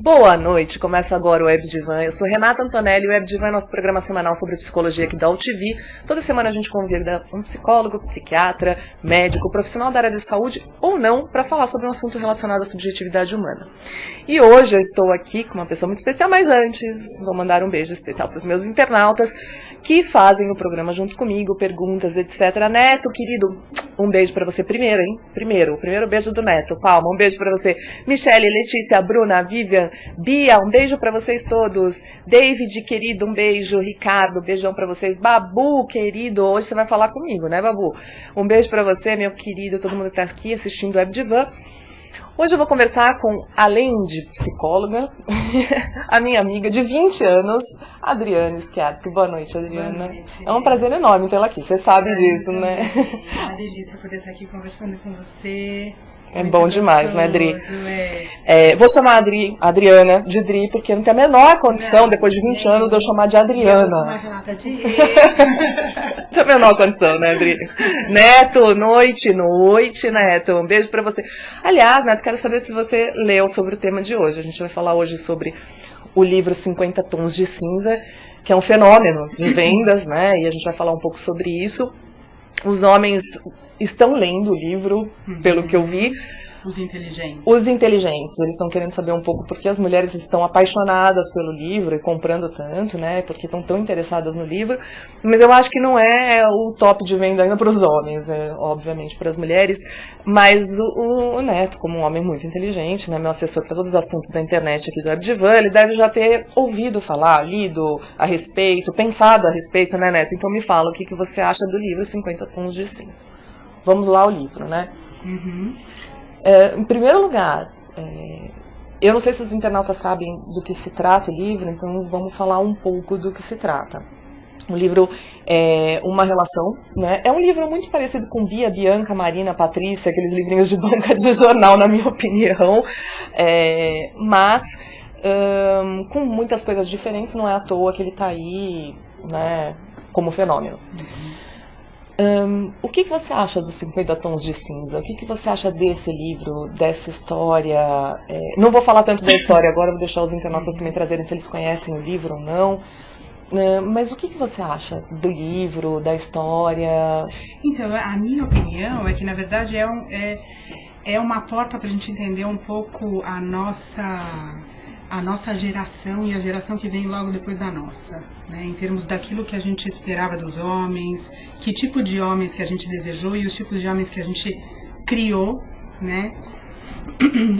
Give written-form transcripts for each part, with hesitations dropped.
Boa noite, começa agora o WebDivan. Eu sou Renata Antonelli e o WebDivan é nosso programa semanal sobre psicologia aqui da UTV. Toda semana a gente convida um psicólogo, psiquiatra, médico, profissional da área de saúde ou não para falar sobre um assunto relacionado à subjetividade humana. E hoje eu estou aqui com uma pessoa muito especial, mas antes vou mandar um beijo especial para os meus internautas que fazem o programa junto comigo, perguntas, etc. Neto, querido, um beijo pra você primeiro, hein? O primeiro beijo do Neto. Palma, um beijo pra você. Michele, Letícia, Bruna, Vivian, Bia, um beijo pra vocês todos. David, querido, um beijo. Ricardo, beijão pra vocês. Babu, querido, hoje você vai falar comigo, né, Babu? Um beijo pra você, meu querido, todo mundo que tá aqui assistindo o WebDivan. Hoje eu vou conversar com, além de psicóloga, a minha amiga de 20 anos, Adriana Schiarsky. Boa noite, Adriana. Boa noite. É um prazer enorme tê-la aqui, você sabe disso, né? É uma delícia poder estar aqui conversando com você. É muito bom demais, né, Adri? Vou chamar a Adriana de Dri, porque não tem a menor condição, depois de 20 anos, de eu chamar de Adriana. Não tem a menor condição, né, Adri? Neto, noite, Neto, um beijo pra você. Aliás, Neto, quero saber se você leu sobre o tema de hoje. A gente vai falar hoje sobre o livro 50 Tons de Cinza, que é um fenômeno de vendas, né, e a gente vai falar um pouco sobre isso. Os homens estão lendo o livro, pelo que eu vi. Os inteligentes. Os inteligentes, eles estão querendo saber um pouco porque as mulheres estão apaixonadas pelo livro e comprando tanto, né? Porque estão tão interessadas no livro. Mas eu acho que não é o top de venda ainda para os homens, obviamente para as mulheres. Mas o Neto, como um homem muito inteligente, né? Meu assessor para todos os assuntos da internet aqui do WebDivan, ele deve já ter ouvido falar, lido a respeito, pensado a respeito, né, Neto? Então me fala o que você acha do livro 50 Tons de Cinza. Vamos lá ao livro, né? Em primeiro lugar, eu não sei se os internautas sabem do que se trata o livro, então vamos falar um pouco do que se trata. O livro é uma relação, né? É um livro muito parecido com Bia, Bianca, Marina, Patrícia, aqueles livrinhos de banca de jornal, na minha opinião, mas com muitas coisas diferentes, não é à toa que ele está aí, né, como fenômeno. O que você acha dos 50 Tons de Cinza? O que você acha desse livro, dessa história? Não vou falar tanto da história agora, vou deixar os internautas também trazerem se eles conhecem o livro ou não. Mas o que você acha do livro, da história? Então, a minha opinião é que, na verdade, é uma porta para a gente entender um pouco a nossa geração e a geração que vem logo depois da nossa, né? Em termos daquilo que a gente esperava dos homens, que tipo de homens que a gente desejou e os tipos de homens que a gente criou, né?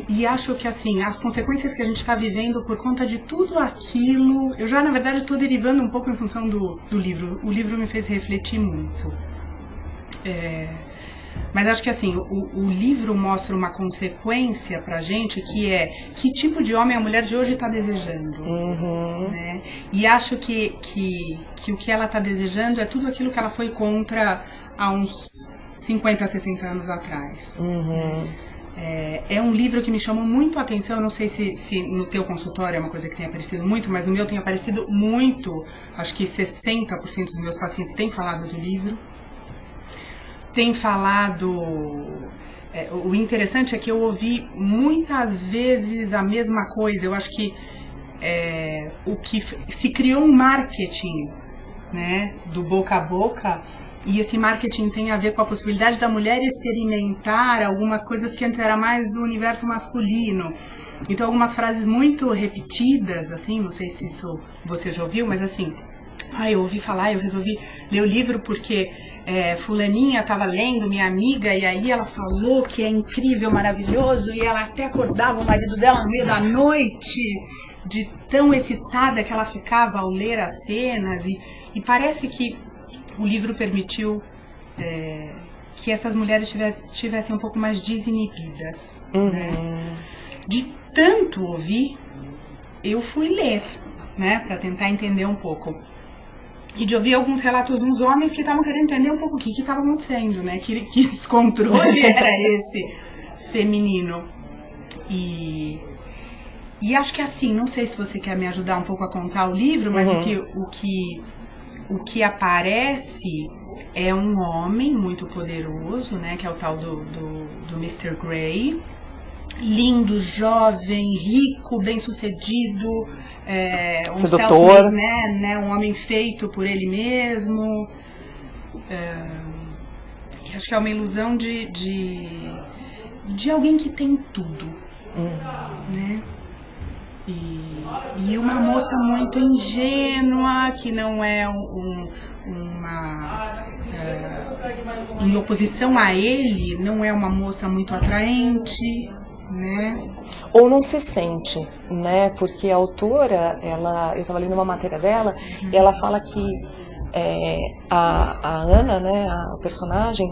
E acho que, assim, as consequências que a gente está vivendo por conta de tudo aquilo, eu já, na verdade, estou derivando um pouco em função do livro. O livro me fez refletir muito. Mas acho que, assim, o livro mostra uma consequência pra gente, que é que tipo de homem a mulher de hoje está desejando. Né? E acho que o que ela está desejando é tudo aquilo que ela foi contra há uns 50, 60 anos atrás. É um livro que me chamou muito a atenção. Eu não sei se no teu consultório é uma coisa que tem aparecido muito, mas no meu tem aparecido muito. Acho que 60% dos meus pacientes têm falado do livro. Tem falado... o interessante é que eu ouvi muitas vezes a mesma coisa. Eu acho que se criou um marketing, né, do boca a boca, e esse marketing tem a ver com a possibilidade da mulher experimentar algumas coisas que antes era mais do universo masculino. Então, algumas frases muito repetidas, assim, não sei se isso você já ouviu, mas assim... eu ouvi falar, eu resolvi ler o livro porque fulaninha estava lendo, minha amiga, e aí ela falou que é incrível, maravilhoso, e ela até acordava o marido dela no meio da noite, de tão excitada que ela ficava ao ler as cenas, e parece que o livro permitiu que essas mulheres tivessem um pouco mais desinibidas, né? De tanto ouvir, eu fui ler, né, para tentar entender um pouco. E de ouvir alguns relatos dos homens que estavam querendo entender um pouco o que estava acontecendo, né? Que descontrole era esse feminino. E acho que assim, não sei se você quer me ajudar um pouco a contar o livro, mas o que aparece é um homem muito poderoso, né? Que é o tal do Mr. Grey. Lindo, jovem, rico, bem-sucedido, um sedutor, né, um homem feito por ele mesmo. Acho que é uma ilusão de alguém que tem tudo, né? E uma moça muito ingênua, que não é em oposição a ele, não é uma moça muito atraente, né? Ou não se sente, né? Porque a autora, eu estava lendo uma matéria dela, e ela fala que a Ana, né, a personagem,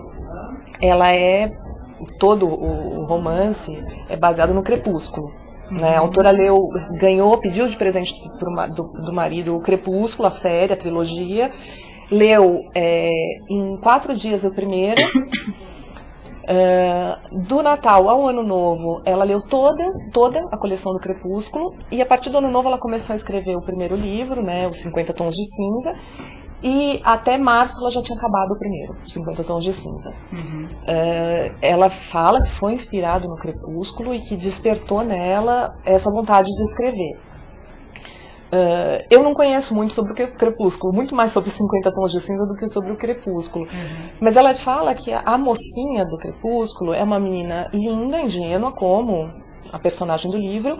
ela todo o romance é baseado no Crepúsculo. Né? A autora pediu de presente do marido o Crepúsculo, a série, a trilogia, leu em 4 dias o primeiro. Do Natal ao Ano Novo, ela leu toda a coleção do Crepúsculo, e a partir do Ano Novo ela começou a escrever o primeiro livro, né, os 50 Tons de Cinza, e até março ela já tinha acabado o primeiro, os 50 Tons de Cinza. Ela fala que foi inspirado no Crepúsculo e que despertou nela essa vontade de escrever. Eu não conheço muito sobre o Crepúsculo, muito mais sobre os 50 Tons de Cinza do que sobre o Crepúsculo. Mas ela fala que a mocinha do Crepúsculo é uma menina linda, ingênua, como a personagem do livro,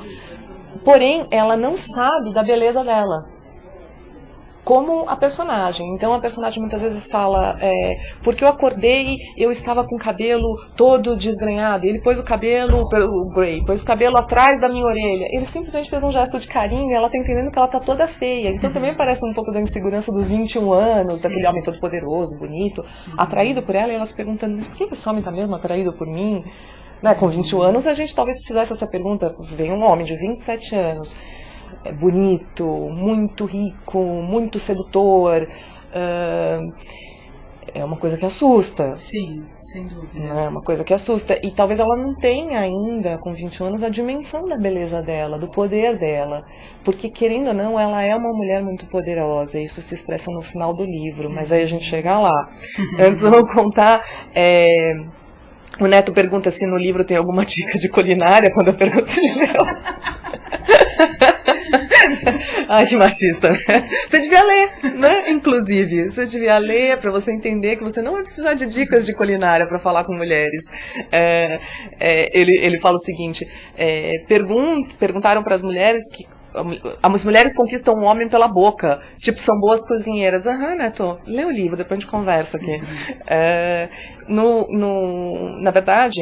porém ela não sabe da beleza dela, como a personagem. Então a personagem muitas vezes fala, porque eu acordei, eu estava com o cabelo todo desgrenhado, ele pôs o cabelo, o Grey, pôs o cabelo atrás da minha orelha, ele simplesmente fez um gesto de carinho, e ela tá entendendo que ela tá toda feia. Então também parece um pouco da insegurança dos 21 anos, daquele homem todo poderoso, bonito, atraído por ela, e ela se perguntando, mas por que esse homem tá mesmo atraído por mim? Né, com 21 anos a gente talvez fizesse essa pergunta, vem um homem de 27 anos, bonito, muito rico, muito sedutor, é uma coisa que assusta. Sim, sem dúvida. É uma coisa que assusta. E talvez ela não tenha ainda, com 21 anos, a dimensão da beleza dela, do poder dela. Porque, querendo ou não, ela é uma mulher muito poderosa. E isso se expressa no final do livro. Mas aí a gente chega lá. Antes eu vou contar... O Neto pergunta se no livro tem alguma dica de culinária, quando eu pergunto se ele leu. Ai, que machista. Você devia ler, né? Inclusive, você devia ler para você entender que você não vai precisar de dicas de culinária para falar com mulheres. Ele fala o seguinte, perguntaram para as mulheres que as mulheres conquistam um homem pela boca, tipo, são boas cozinheiras. Neto, lê o livro, depois a gente conversa aqui. Na verdade,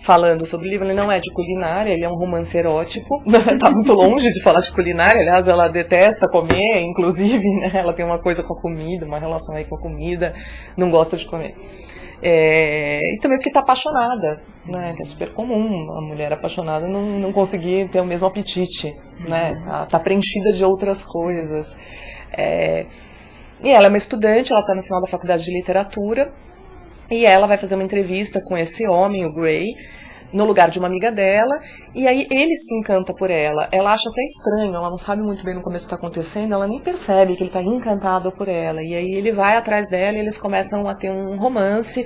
falando sobre o livro, ele não é de culinária, ele é um romance erótico. Tá muito longe de falar de culinária, aliás, ela detesta comer, inclusive, né? Ela tem uma coisa com a comida, uma relação aí com a comida, não gosta de comer. E também porque está apaixonada, né? Que é super comum a mulher apaixonada não conseguir ter o mesmo apetite, né? Ela está preenchida de outras coisas. E ela é uma estudante, ela está no final da faculdade de literatura, e ela vai fazer uma entrevista com esse homem, o Grey, no lugar de uma amiga dela, e aí ele se encanta por ela. Ela acha até estranho, ela não sabe muito bem no começo o que está acontecendo, ela nem percebe que ele está encantado por ela. E aí ele vai atrás dela e eles começam a ter um romance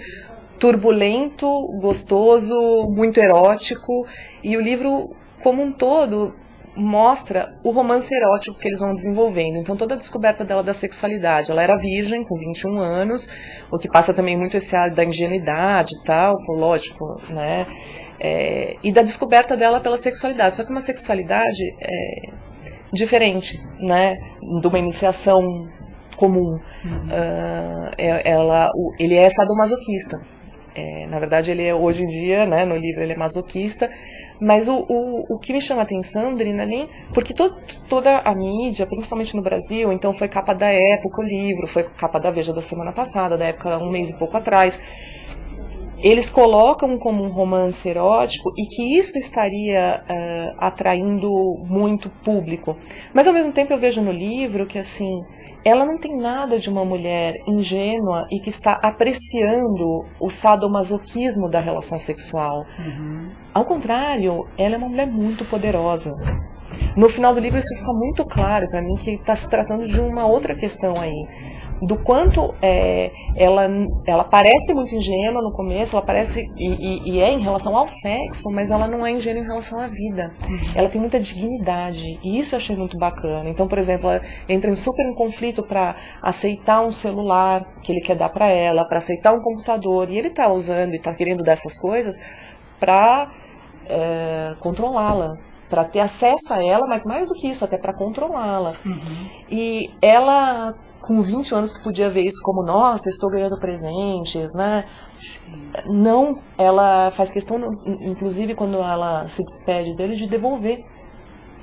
turbulento, gostoso, muito erótico, e o livro como um todo mostra o romance erótico que eles vão desenvolvendo. Então toda a descoberta dela da sexualidade, ela era virgem com 21 anos, o que passa também muito esse ar da ingenuidade e tal, lógico, né? E da descoberta dela pela sexualidade, só que uma sexualidade diferente, né? De uma iniciação comum. Ele é sadomasoquista. Na verdade, ele hoje em dia, né, no livro, ele é masoquista. Mas o que me chama a atenção, Drina, nem porque toda a mídia, principalmente no Brasil, então foi capa da época o livro, foi capa da Veja da semana passada, da época, um mês e pouco atrás. eles colocam como um romance erótico e que isso estaria atraindo muito público. Mas ao mesmo tempo eu vejo no livro que assim, ela não tem nada de uma mulher ingênua e que está apreciando o sadomasoquismo da relação sexual. Ao contrário, ela é uma mulher muito poderosa. No final do livro isso fica muito claro para mim, que está se tratando de uma outra questão aí. Do quanto ela parece muito ingênua no começo, ela parece e é em relação ao sexo, mas ela não é ingênua em relação à vida. Ela tem muita dignidade, e isso eu achei muito bacana. Então, por exemplo, ela entra super em conflito para aceitar um celular que ele quer dar para ela, para aceitar um computador, e ele está usando e está querendo dessas coisas para controlá-la, para ter acesso a ela, mas mais do que isso, até para controlá-la. E ela, com 20 anos, que podia ver isso como, nossa, estou ganhando presentes, né? Não, ela faz questão, inclusive quando ela se despede dele, de devolver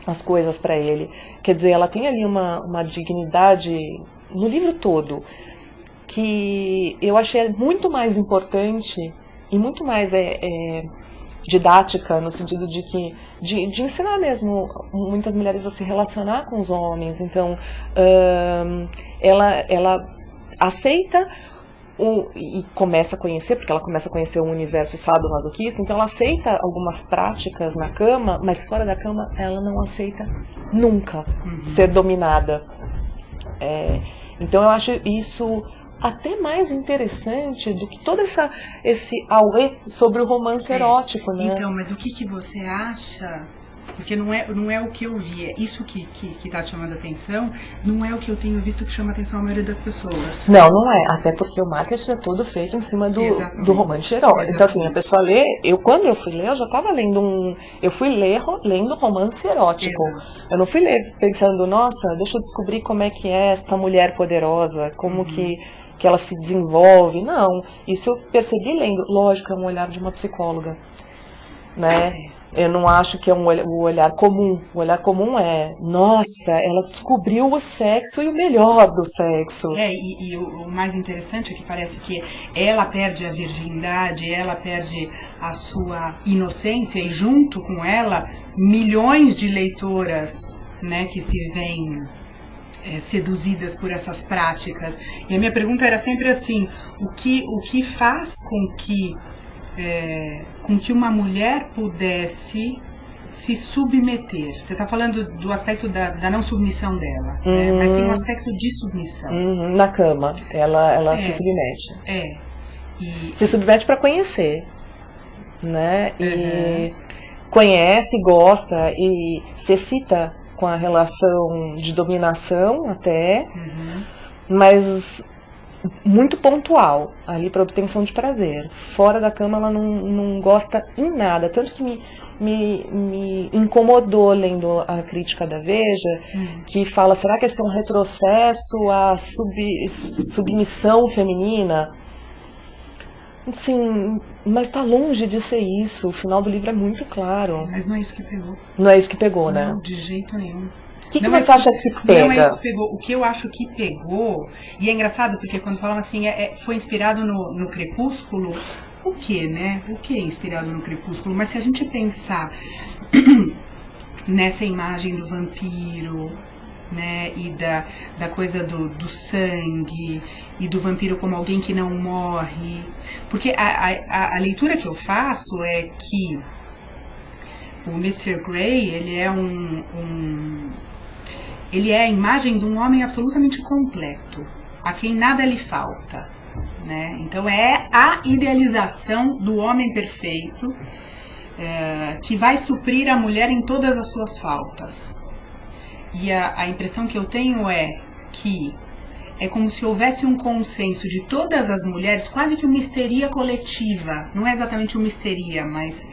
as coisas para ele. Quer dizer, ela tem ali uma dignidade no livro todo, que eu achei muito mais importante e muito mais didática, no sentido de ensinar mesmo muitas mulheres a se relacionar com os homens. Então, ela aceita e começa a conhecer, porque ela começa a conhecer o universo sadomasoquista, então ela aceita algumas práticas na cama, mas fora da cama ela não aceita nunca ser dominada. Então eu acho isso até mais interessante do que todo esse auê sobre o romance erótico, né? Então, mas o que você acha? Porque não é o que eu vi, é isso que tá te chamando a atenção, não é o que eu tenho visto que chama a atenção a maioria das pessoas. Não é, até porque o marketing é todo feito em cima do romance erótico. Então assim, a pessoa lê, quando eu fui ler, eu já estava lendo eu fui ler lendo romance erótico. Exato. Eu não fui ler pensando, nossa, deixa eu descobrir como é que é esta mulher poderosa, como que ela se desenvolve. Não, isso eu percebi lendo. Lógico, é um olhar de uma psicóloga, né? Eu não acho que é o olhar comum. O olhar comum é, nossa, ela descobriu o sexo e o melhor do sexo. E o mais interessante é que parece que ela perde a virgindade, ela perde a sua inocência, e junto com ela, milhões de leitoras, né, que se veem seduzidas por essas práticas. E a minha pergunta era sempre assim, o que faz com que uma mulher pudesse se submeter? Você está falando do aspecto da não submissão dela, né? Mas tem um aspecto de submissão. Na cama, ela se submete. Se submete para conhecer, né? E conhece, gosta e se excita com a relação de dominação até, mas muito pontual, ali para obtenção de prazer. Fora da cama ela não gosta em nada, tanto que me incomodou lendo a crítica da Veja, que fala, será que esse é um retrocesso à submissão feminina? Sim, mas está longe de ser isso. O final do livro é muito claro. Mas não é isso que pegou. Não é isso que pegou, né? Não, de jeito nenhum. O que você acha que pega? Não é isso que pegou. O que eu acho que pegou, e é engraçado porque quando falam assim, foi inspirado no Crepúsculo, o que, né? O que é inspirado no Crepúsculo? Mas se a gente pensar nessa imagem do vampiro, né, e da coisa do sangue, e do vampiro como alguém que não morre, porque a leitura que eu faço é que o Mr. Grey, ele é ele é a imagem de um homem absolutamente completo, a quem nada lhe falta, né? Então é a idealização do homem perfeito, que vai suprir a mulher em todas as suas faltas. E a impressão que eu tenho é que é como se houvesse um consenso de todas as mulheres, quase que uma histeria coletiva, não é exatamente uma histeria, mas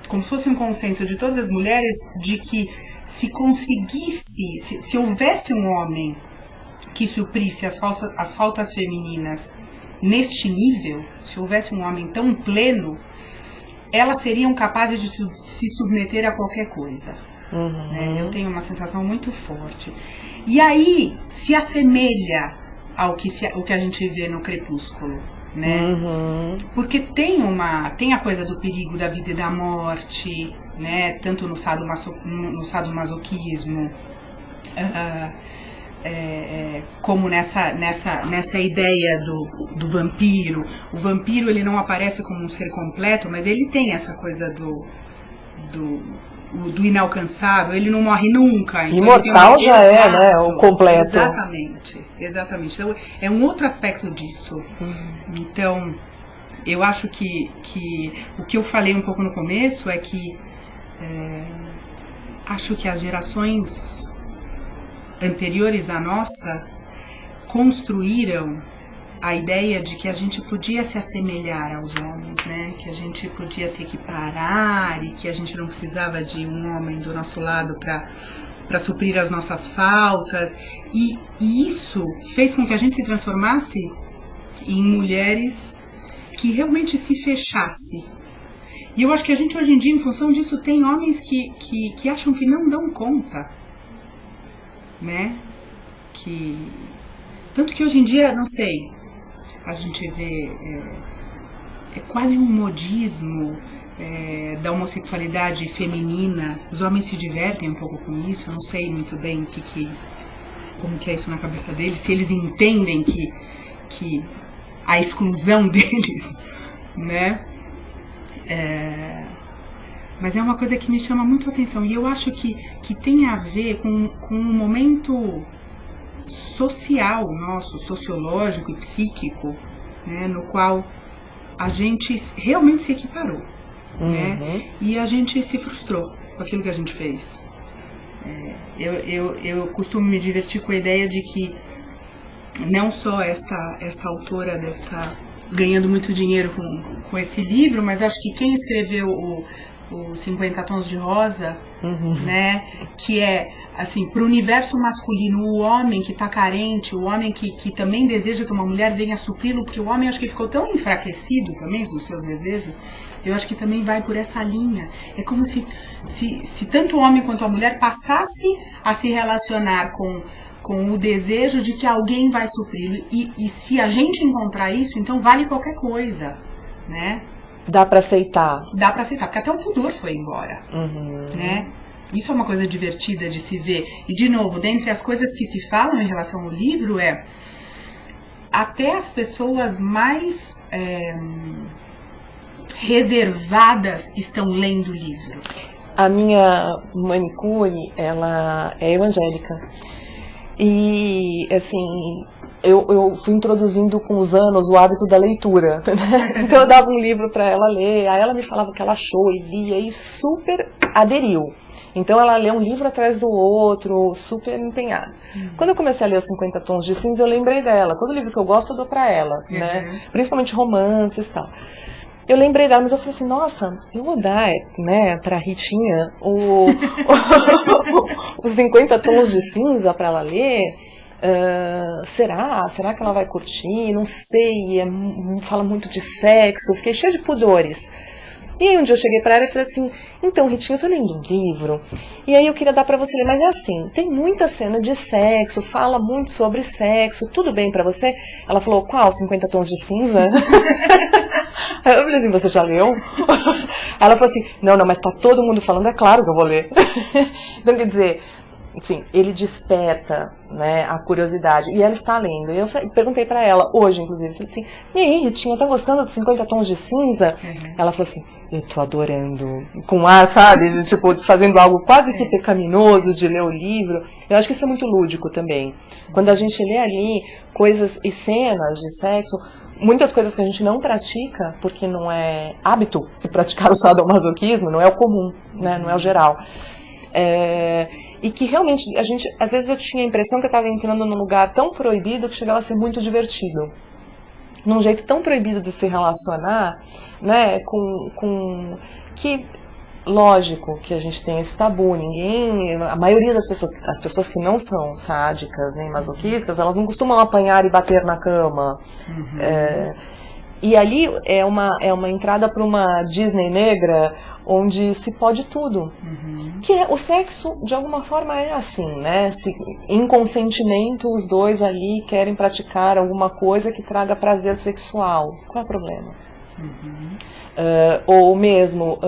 como se fosse um consenso de todas as mulheres de que se conseguisse, se houvesse um homem que suprisse as faltas femininas neste nível, se houvesse um homem tão pleno, elas seriam capazes de se submeter a qualquer coisa. Né? Eu tenho uma sensação muito forte. E aí se assemelha ao que a gente vê no Crepúsculo. né? Porque tem a coisa do perigo da vida e da morte, né? Tanto no sadomasoquismo, como nessa ideia do vampiro. O vampiro, ele não aparece como um ser completo, mas ele tem essa coisa do inalcançável, ele não morre nunca. Então imortal já é, né, o completo. Exatamente. Então, é um outro aspecto disso. Então, eu acho que o que eu falei um pouco no começo é que acho que as gerações anteriores à nossa construíram a ideia de que a gente podia se assemelhar aos homens, né? Que a gente podia se equiparar e que a gente não precisava de um homem do nosso lado para suprir as nossas faltas. E isso fez com que a gente se transformasse em mulheres que realmente se fechasse. E eu acho que a gente hoje em dia, em função disso, tem homens que acham que não dão conta, né? Tanto que hoje em dia, não sei, a gente vê quase um modismo da homossexualidade feminina. Os homens se divertem um pouco com isso. Eu não sei muito bem como que é isso na cabeça deles, se eles entendem que a exclusão deles, né? Mas é uma coisa que me chama muito a atenção, e eu acho que tem a ver com um momento social nosso, sociológico e psíquico, né, no qual a gente realmente se equiparou, né, e a gente se frustrou com aquilo que a gente fez. Eu costumo me divertir com a ideia de que não só esta autora deve estar ganhando muito dinheiro com esse livro, mas acho que quem escreveu o 50 Tons de Rosa, né, que é assim, para o universo masculino, o homem que está carente, o homem que também deseja que uma mulher venha supri-lo, porque o homem acho que ficou tão enfraquecido também nos seus desejos, eu acho que também vai por essa linha. É como se tanto o homem quanto a mulher passasse a se relacionar com o desejo de que alguém vai supri-lo, e se a gente encontrar isso, então vale qualquer coisa, né? Dá para aceitar. Dá para aceitar, porque até o pudor foi embora, né? Isso é uma coisa divertida de se ver. E, de novo, dentre as coisas que se falam em relação ao livro até as pessoas mais reservadas estão lendo o livro. A minha manicure, ela é evangélica. E, assim, eu fui introduzindo com os anos o hábito da leitura, né? Então eu dava um livro para ela ler, aí ela me falava o que ela achou e lia e super aderiu. Então ela lê um livro atrás do outro, super empenhada. Quando eu comecei a ler os 50 Tons de Cinza, eu lembrei dela. Todo livro que eu gosto eu dou pra ela, né? Principalmente romances e tal. Eu lembrei dela, mas eu falei assim, nossa, eu vou dar, né, pra Ritinha os 50 Tons de Cinza pra ela ler. Será que ela vai curtir? Não sei, fala muito de sexo, fiquei cheia de pudores. E aí um dia eu cheguei pra ela e falei assim, então Ritinha, eu tô lendo um livro, e aí eu queria dar pra você ler, mas é assim, tem muita cena de sexo, fala muito sobre sexo, tudo bem pra você? Ela falou, qual, 50 Tons de Cinza? Aí eu falei assim, você já leu? Ela falou assim, não, mas tá todo mundo falando, é claro que eu vou ler. Então quer dizer, assim, ele desperta, né, a curiosidade, e ela está lendo. E eu perguntei pra ela, hoje inclusive, falei assim, e aí, Ritinha, tá gostando dos 50 Tons de Cinza? Ela falou assim, eu tô adorando, com ar, sabe, tipo, fazendo algo quase que pecaminoso de ler o livro. Eu acho que isso é muito lúdico também. Quando a gente lê ali coisas e cenas de sexo, muitas coisas que a gente não pratica, porque não é hábito se praticar o sadomasoquismo, não é o comum, né, não é o geral. E que realmente, às vezes eu tinha a impressão que eu estava entrando num lugar tão proibido que chegava a ser muito divertido. Num jeito tão proibido de se relacionar, né, com que, lógico que a gente tem esse tabu, a maioria das pessoas, as pessoas que não são sádicas nem masoquistas, elas não costumam apanhar e bater na cama. E ali é uma entrada para uma Disney negra, onde se pode tudo. Que o sexo, de alguma forma, é assim, né? Se, em consentimento, os dois ali querem praticar alguma coisa que traga prazer sexual. Qual é o problema? Ou mesmo,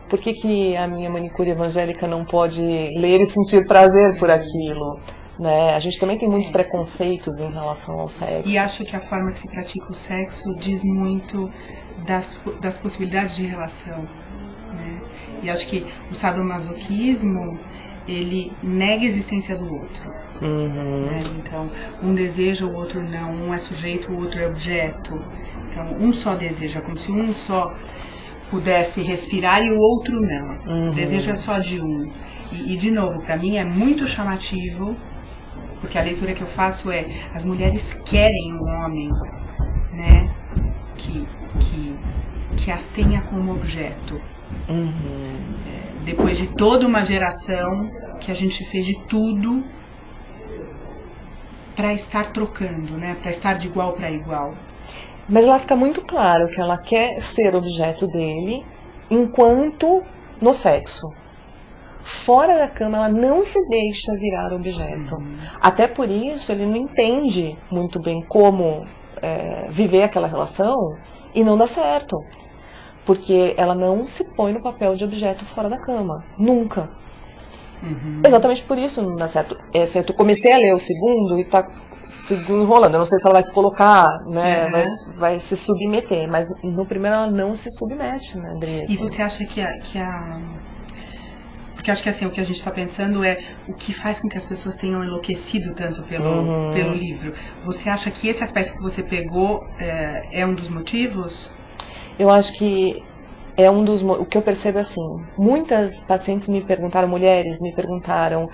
por que a minha manicure evangélica não pode ler e sentir prazer por aquilo? Né? A gente também tem muitos preconceitos em relação ao sexo. E acho que a forma que se pratica o sexo diz muito das possibilidades de relação. Né? E acho que o sadomasoquismo, ele nega a existência do outro. Né? Então, um deseja, o outro não. Um é sujeito, o outro é objeto. Então, um só deseja, como se um só pudesse respirar e o outro não. O desejo é só de um. E de novo, para mim é muito chamativo, porque a leitura que eu faço é: as mulheres querem um homem, né, que as tenha como objeto. Depois de toda uma geração que a gente fez de tudo para estar trocando, né, para estar de igual para igual. Mas lá fica muito claro que ela quer ser objeto dele enquanto no sexo. Fora da cama, ela não se deixa virar objeto. Até por isso, ele não entende muito bem como viver aquela relação e não dá certo. Porque ela não se põe no papel de objeto fora da cama. Nunca. Exatamente por isso não dá certo. Eu comecei a ler o segundo e tá se desenrolando. Eu não sei se ela vai se colocar, né, vai se submeter. Mas no primeiro ela não se submete, né, Andressa? E você acha que Porque acho que assim, o que a gente está pensando é o que faz com que as pessoas tenham enlouquecido tanto pelo livro. Você acha que esse aspecto que você pegou é um dos motivos? Eu acho que é um dos... O que eu percebo é assim, muitas pacientes me perguntaram, mulheres me perguntaram,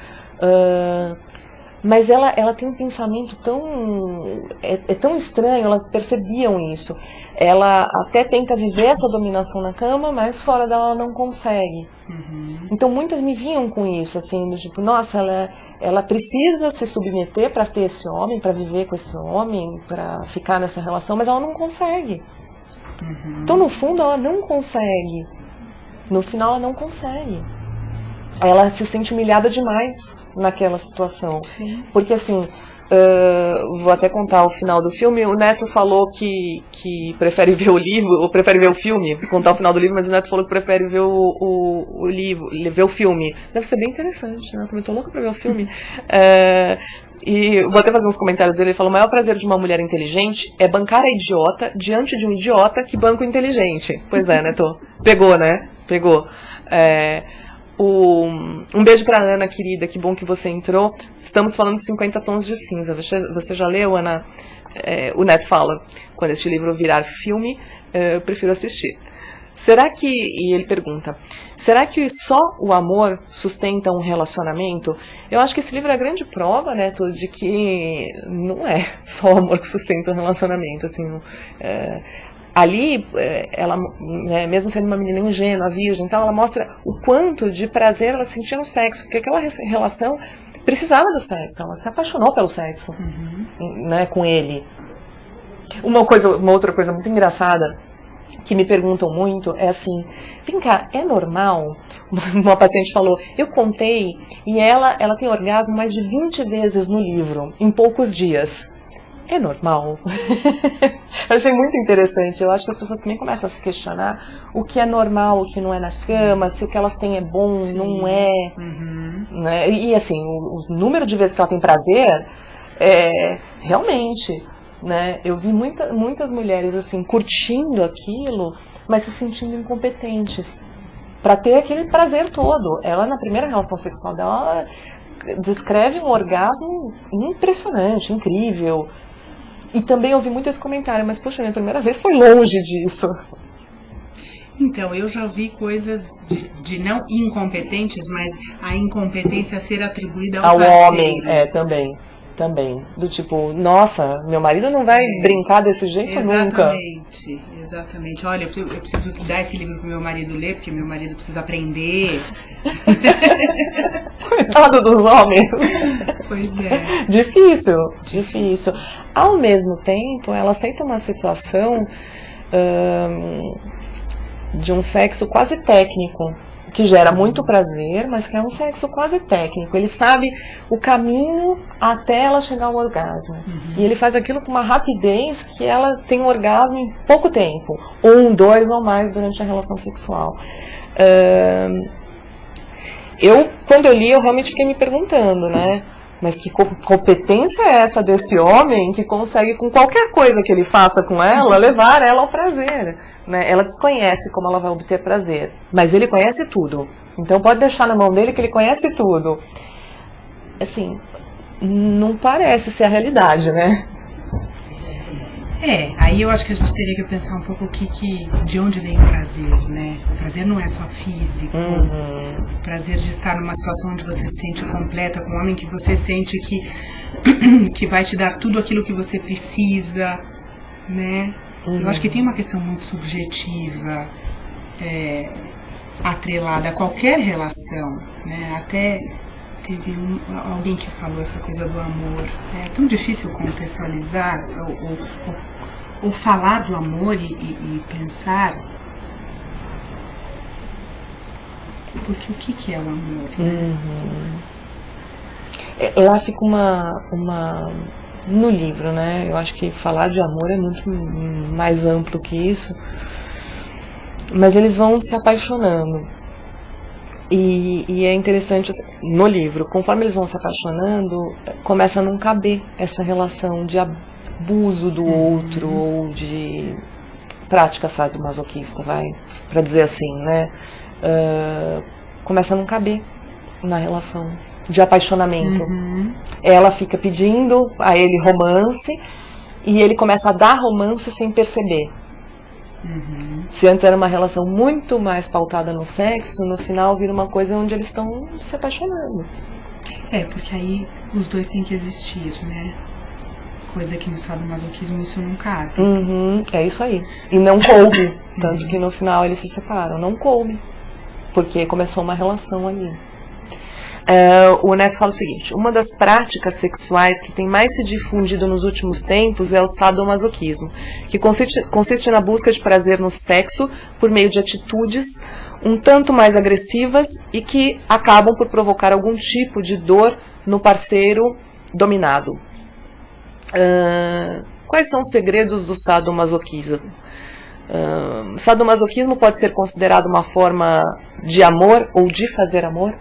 mas ela tem um pensamento tão... É tão estranho, elas percebiam isso. Ela até tenta viver essa dominação na cama, mas fora dela ela não consegue. Então muitas me vinham com isso, assim, do tipo, nossa, ela precisa se submeter para ter esse homem, para viver com esse homem, para ficar nessa relação, mas ela não consegue. Então no fundo ela não consegue. No final ela não consegue. Ela se sente humilhada demais naquela situação. Sim. Porque assim, vou até contar o final do filme. O Neto falou que prefere ver o livro, ou prefere ver o filme, contar o final do livro, mas o Neto falou que prefere ver o livro, ver o filme. Deve ser bem interessante, né? Eu também tô louca pra ver o filme. E vou até fazer uns comentários dele. Ele falou: o maior prazer de uma mulher inteligente é bancar a idiota diante de um idiota que banca o inteligente. Pois é, Neto. Pegou, né? Pegou. Um beijo pra Ana, querida, que bom que você entrou. Estamos falando de 50 Tons de Cinza. Você já leu, Ana? O Neto fala: quando este livro virar filme, eu prefiro assistir. Será que, e ele pergunta, será que só o amor sustenta um relacionamento? Eu acho que esse livro é a grande prova, Neto, de que não é só o amor que sustenta um relacionamento, assim. Ali, ela, né, mesmo sendo uma menina ingênua, virgem, então ela mostra o quanto de prazer ela sentia no sexo, porque aquela relação precisava do sexo, ela se apaixonou pelo sexo, né, com ele. Uma outra coisa muito engraçada que me perguntam muito é assim: vem cá, é normal? Uma paciente falou: eu contei e ela tem orgasmo mais de 20 vezes no livro, em poucos dias. É normal? Eu achei muito interessante. Eu acho que as pessoas também começam a se questionar o que é normal, o que não é nas camas, se o que elas têm é bom, não é. Né? E assim, o número de vezes que ela tem prazer realmente, né? Eu vi muitas mulheres assim curtindo aquilo, mas se sentindo incompetentes para ter aquele prazer todo. Ela, na primeira relação sexual dela, descreve um orgasmo impressionante, incrível. E também ouvi muito esse comentário: mas poxa, minha primeira vez foi longe disso. Então, eu já vi coisas de não incompetentes, mas a incompetência ser atribuída ao homem. Também. Do tipo, nossa, meu marido não vai brincar desse jeito nunca. Exatamente. Olha, eu preciso dar esse livro pro meu marido ler, porque meu marido precisa aprender. Coitado dos homens. Pois é. Difícil. Ao mesmo tempo, ela aceita uma situação de um sexo quase técnico, que gera muito prazer, mas que é um sexo quase técnico. Ele sabe o caminho até ela chegar ao orgasmo. E ele faz aquilo com uma rapidez que ela tem um orgasmo em pouco tempo. 1, 2 ou mais durante a relação sexual. Quando eu li, eu realmente fiquei me perguntando, né? Mas que competência é essa desse homem que consegue, com qualquer coisa que ele faça com ela, levar ela ao prazer? Né? Ela desconhece como ela vai obter prazer, mas ele conhece tudo. Então pode deixar na mão dele que ele conhece tudo. Assim, não parece ser a realidade, né? Aí eu acho que a gente teria que pensar um pouco de onde vem o prazer, né? O prazer não é só físico. O prazer de estar numa situação onde você se sente completa, com um homem que você sente que vai te dar tudo aquilo que você precisa, né? Eu acho que tem uma questão muito subjetiva, atrelada a qualquer relação, né? Até teve alguém que falou essa coisa do amor. É tão difícil contextualizar ou falar do amor e pensar, porque o que é o amor? Lá fica no livro, né? Eu acho que falar de amor é muito mais amplo que isso, mas eles vão se apaixonando. E é interessante, no livro, conforme eles vão se apaixonando, começa a não caber essa relação de abuso do outro, ou de prática sadomasoquista, pra dizer assim, né? Começa a não caber na relação de apaixonamento. Ela fica pedindo a ele romance, e ele começa a dar romance sem perceber. Se antes era uma relação muito mais pautada no sexo, no final vira uma coisa onde eles estão se apaixonando. Porque aí os dois têm que existir, né? Coisa que no sadomasoquismo isso não cabe. É isso aí. E não coube. Tanto que no final eles se separam. Não coube. Porque começou uma relação ali. O Neto fala o seguinte: uma das práticas sexuais que tem mais se difundido nos últimos tempos é o sadomasoquismo, que consiste na busca de prazer no sexo por meio de atitudes um tanto mais agressivas e que acabam por provocar algum tipo de dor no parceiro dominado. Quais são os segredos do sadomasoquismo? Sadomasoquismo pode ser considerado uma forma de amor ou de fazer amor?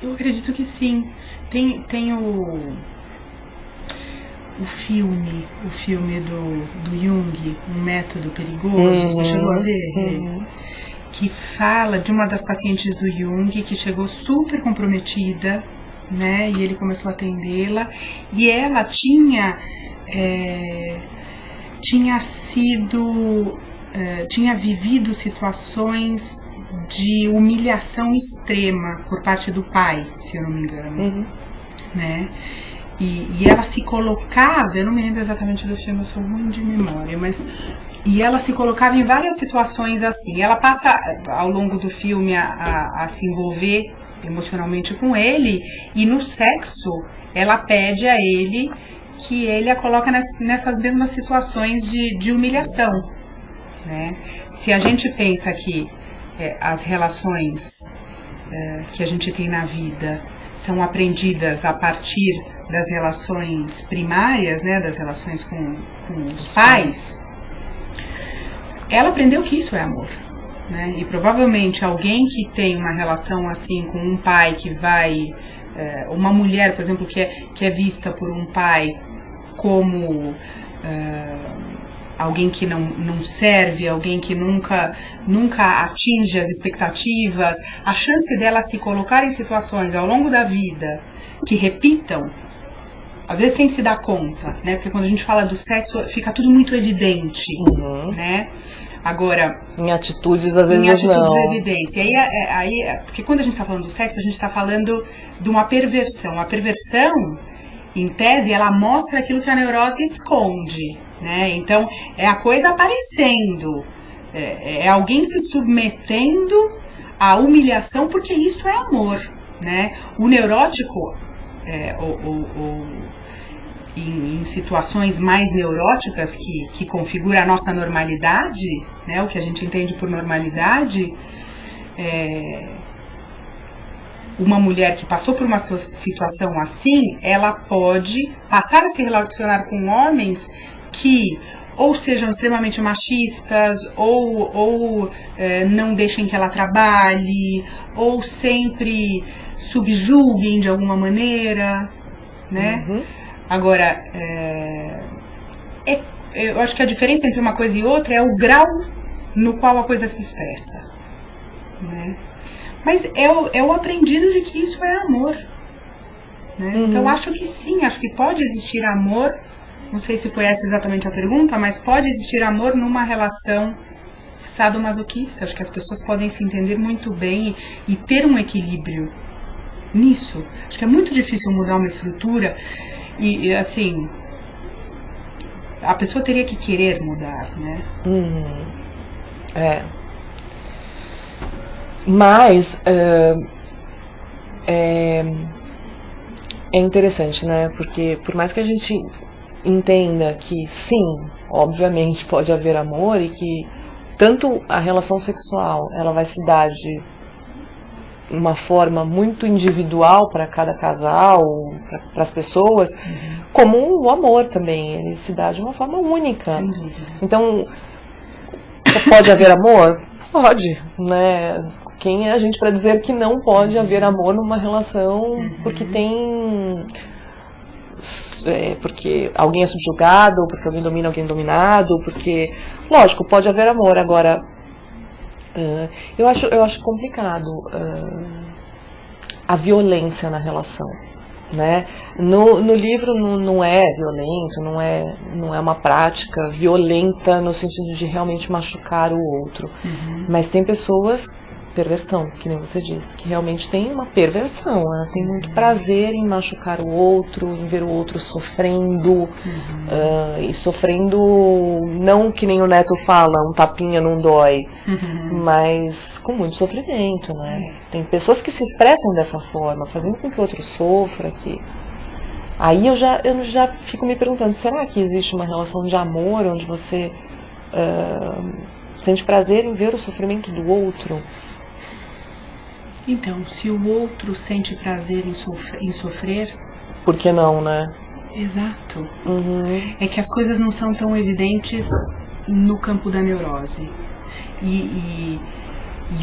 Eu acredito que sim. Tem o filme do Jung, Um Método Perigoso, você chegou a ver? Que fala de uma das pacientes do Jung que chegou super comprometida, né? E ele começou a atendê-la, e ela tinha vivido situações de humilhação extrema por parte do pai, se eu não me engano, né? E ela se colocava, eu não me lembro exatamente do filme, eu sou ruim de memória, e ela se colocava em várias situações assim. Ela passa ao longo do filme a se envolver emocionalmente com ele, e no sexo ela pede a ele que ele a coloca nessas mesmas situações de humilhação, né? Se a gente pensa que as relações que a gente tem na vida são aprendidas a partir das relações primárias, né, das relações com os pais, ela aprendeu que isso é amor, né? E provavelmente alguém que tem uma relação assim com um pai que vai... uma mulher, por exemplo, que é vista por um pai como... alguém que não serve, alguém que nunca atinge as expectativas, a chance dela se colocar em situações ao longo da vida que repitam, às vezes sem se dar conta, né? Porque quando a gente fala do sexo, fica tudo muito evidente, né? Agora... Em atitudes, às vezes não. Evidentes. E porque quando a gente está falando do sexo, a gente está falando de uma perversão. A perversão, em tese, ela mostra aquilo que a neurose esconde, né? Então, é a coisa aparecendo, é alguém se submetendo à humilhação, porque isso é amor, né? O neurótico, em situações mais neuróticas que configura a nossa normalidade, né, o que a gente entende por normalidade, uma mulher que passou por uma situação assim, ela pode passar a se relacionar com homens que ou sejam extremamente machistas, ou não deixem que ela trabalhe, ou sempre subjuguem de alguma maneira, né? Uhum. Agora, eu acho que a diferença entre uma coisa e outra é o grau no qual a coisa se expressa, né? Mas é o aprendido de que isso é amor, né? Uhum. Então acho que sim, acho que pode existir amor, não sei se foi essa exatamente a pergunta, mas pode existir amor numa relação sadomasoquista. Acho que as pessoas podem se entender muito bem e ter um equilíbrio nisso. Acho que é muito difícil mudar uma estrutura e assim, a pessoa teria que querer mudar, né? Mas é interessante, né? Porque por mais que a gente entenda que sim, obviamente pode haver amor e que tanto a relação sexual ela vai se dar de uma forma muito individual para cada casal, para as pessoas, como o amor também, ele se dá de uma forma única. Sem dúvida. Então, pode haver amor? Pode, né? Quem é a gente para dizer que não pode haver amor numa relação porque tem... porque alguém é subjugado, porque alguém domina alguém dominado, porque... Lógico, pode haver amor. Agora, eu acho complicado a violência na relação, né? No livro não é violento, não é uma prática violenta no sentido de realmente machucar o outro. Mas tem pessoas... perversão, que nem você disse, que realmente tem uma perversão, ela tem muito prazer em machucar o outro, em ver o outro sofrendo, e sofrendo, não que nem o Neto fala, um tapinha não dói, mas com muito sofrimento, né? Tem pessoas que se expressam dessa forma, fazendo com que o outro sofra, que... Aí eu já fico me perguntando, será que existe uma relação de amor onde você sente prazer em ver o sofrimento do outro? Então, se o outro sente prazer em sofrer... Por que não, né? Exato. É que as coisas não são tão evidentes no campo da neurose. E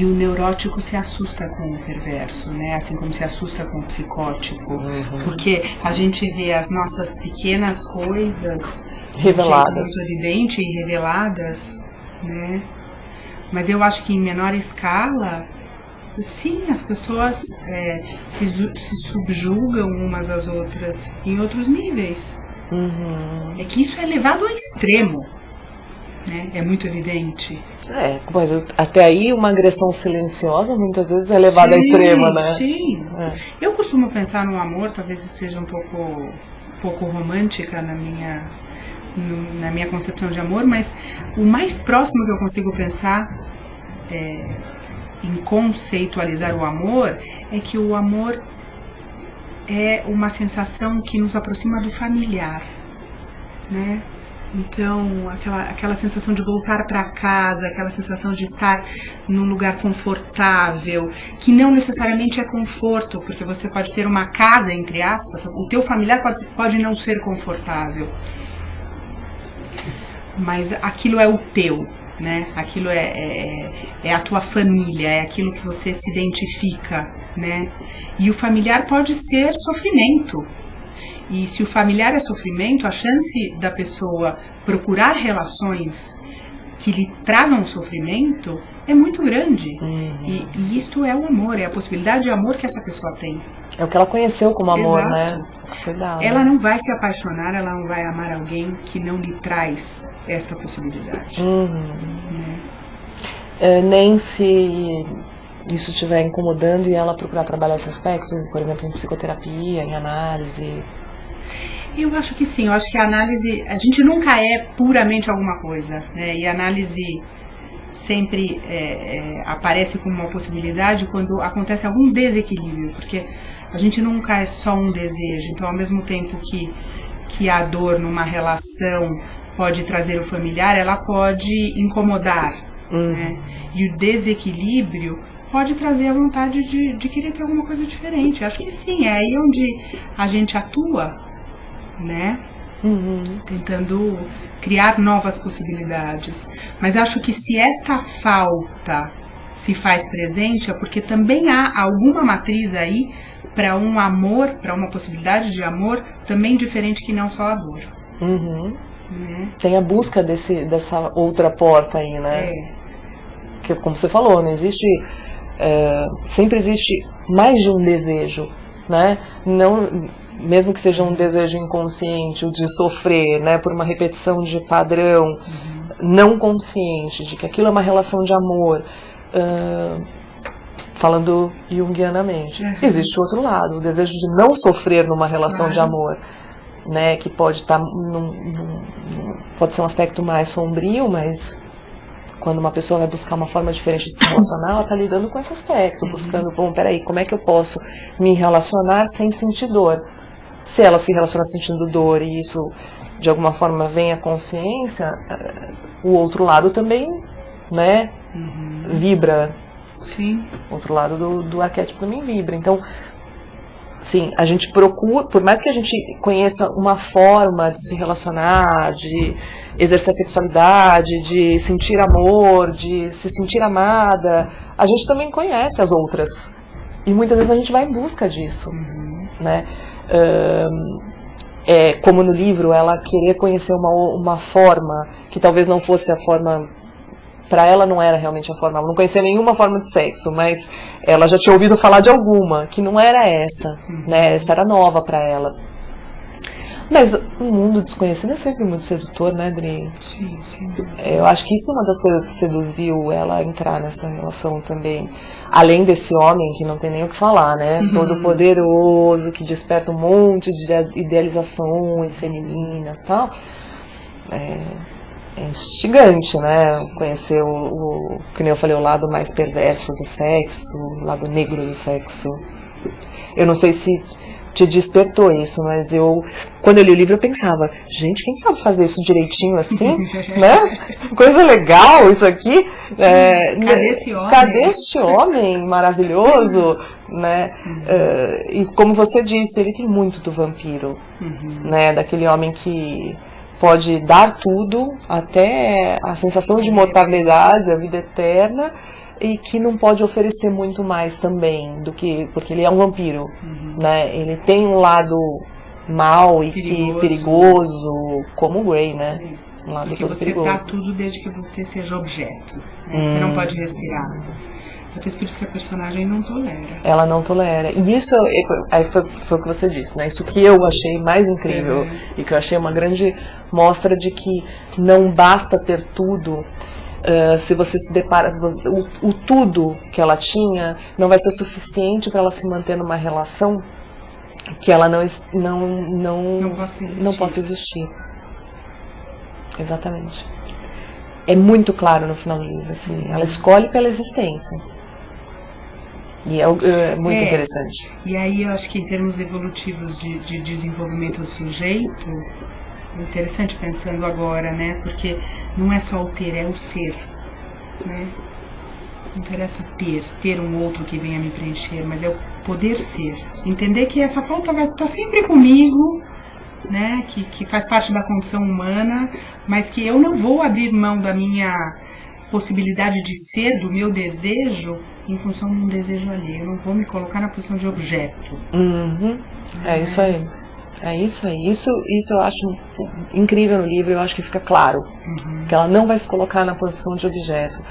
o neurótico se assusta com o perverso, né? Assim como se assusta com o psicótico. Porque a gente vê as nossas pequenas coisas... reveladas. Muito evidente e reveladas, né? Mas eu acho que em menor escala... Sim, as pessoas se subjugam umas às outras em outros níveis. É que isso é levado ao extremo, né? É muito evidente. Até aí uma agressão silenciosa muitas vezes é levada ao extremo, né? Sim. Eu costumo pensar no amor, talvez isso seja um pouco romântica na minha concepção de amor, mas o mais próximo que eu consigo pensar em conceitualizar o amor é que o amor é uma sensação que nos aproxima do familiar, né? Então, aquela sensação de voltar para casa, aquela sensação de estar num lugar confortável, que não necessariamente é conforto, porque você pode ter uma casa, entre aspas, o teu familiar pode não ser confortável, mas aquilo é o teu, né? Aquilo é a tua família, é aquilo que você se identifica, né? E o familiar pode ser sofrimento. E se o familiar é sofrimento, a chance da pessoa procurar relações que lhe tragam sofrimento é muito grande. E isto é o amor, é a possibilidade de amor que essa pessoa tem. É o que ela conheceu como amor, exato, né? Cuidado. Ela não vai se apaixonar, ela não vai amar alguém que não lhe traz esta possibilidade. Nem se isso estiver incomodando e ela procurar trabalhar esse aspecto, por exemplo, em psicoterapia, em análise. Eu acho que sim, eu acho que a análise, a gente nunca é puramente alguma coisa, né? E a análise sempre aparece como uma possibilidade quando acontece algum desequilíbrio, porque a gente nunca é só um desejo. Então, ao mesmo tempo que que a dor numa relação pode trazer o familiar, ela pode incomodar, né? E o desequilíbrio pode trazer a vontade de querer ter alguma coisa diferente. Acho que sim, é aí onde a gente atua, né? Tentando criar novas possibilidades. Mas acho que se esta falta se faz presente, é porque também há alguma matriz aí para um amor, para uma possibilidade de amor também diferente que não só a dor. Né? Tem a busca dessa outra porta aí, né? Que, como você falou, não existe... sempre existe mais de um desejo, né? Não, mesmo que seja um desejo inconsciente, o de sofrer, né, por uma repetição de padrão não consciente, de que aquilo é uma relação de amor, falando junguianamente. Existe o outro lado, o desejo de não sofrer numa relação de amor, né, que pode estar pode ser um aspecto mais sombrio, mas quando uma pessoa vai buscar uma forma diferente de se relacionar, ela está lidando com esse aspecto, buscando, bom, peraí, como é que eu posso me relacionar sem sentir dor? Se ela se relaciona sentindo dor e isso de alguma forma vem à consciência, o outro lado também, né, vibra. Sim. O outro lado do arquétipo também vibra. Então, sim, a gente procura, por mais que a gente conheça uma forma de se relacionar, de exercer a sexualidade, de sentir amor, de se sentir amada, a gente também conhece as outras. E muitas vezes a gente vai em busca disso, né? Como no livro, ela querer conhecer uma forma que talvez não fosse a forma, para ela não era realmente a forma, ela não conhecia nenhuma forma de sexo, mas ela já tinha ouvido falar de alguma, que não era essa, né? Essa era nova para ela. Mas o mundo desconhecido é sempre muito sedutor, né, Adri? Sim, sim. Eu acho que isso é uma das coisas que seduziu ela a entrar nessa relação também. Além desse homem que não tem nem o que falar, né? Todo poderoso, que desperta um monte de idealizações femininas e tal. É instigante, né? Conhecer que nem eu falei, o lado mais perverso do sexo, o lado negro do sexo. Eu não sei se te despertou isso, mas quando eu li o livro, eu pensava, gente, quem sabe fazer isso direitinho assim, né? Coisa legal isso aqui. Cadê esse homem? Cadê este homem maravilhoso, né? E como você disse, ele tem muito do vampiro, né? Daquele homem que pode dar tudo, até a sensação de imortalidade, a vida eterna, e que não pode oferecer muito mais também, porque ele é um vampiro, né? Ele tem um lado mau e perigoso, como o Grey, né? Um lado porque todo você perigoso. dá tudo desde que você seja objeto, né? Você não pode respirar. Talvez por isso que a personagem não tolera. Ela não tolera. E isso foi o que você disse, né? Isso que eu achei mais incrível e que eu achei uma grande mostra de que não basta ter tudo. Se você se depara, o tudo que ela tinha não vai ser suficiente para ela se manter numa relação que ela não possa existir. Exatamente. É muito claro no final do livro, assim. Ela escolhe pela existência. E é muito interessante. E aí eu acho que em termos evolutivos de desenvolvimento do sujeito, é interessante pensando agora, né? Porque não é só o ter, é o ser, né? Não interessa ter um outro que venha me preencher, mas é o poder ser. Entender que essa falta vai estar sempre comigo, né? Que faz parte da condição humana, mas que eu não vou abrir mão da minha possibilidade de ser, do meu desejo, em função de um desejo alheio. Eu não vou me colocar na posição de objeto. É isso aí. É isso aí. Isso eu acho incrível no livro, eu acho que fica claro. Que ela não vai se colocar na posição de objeto.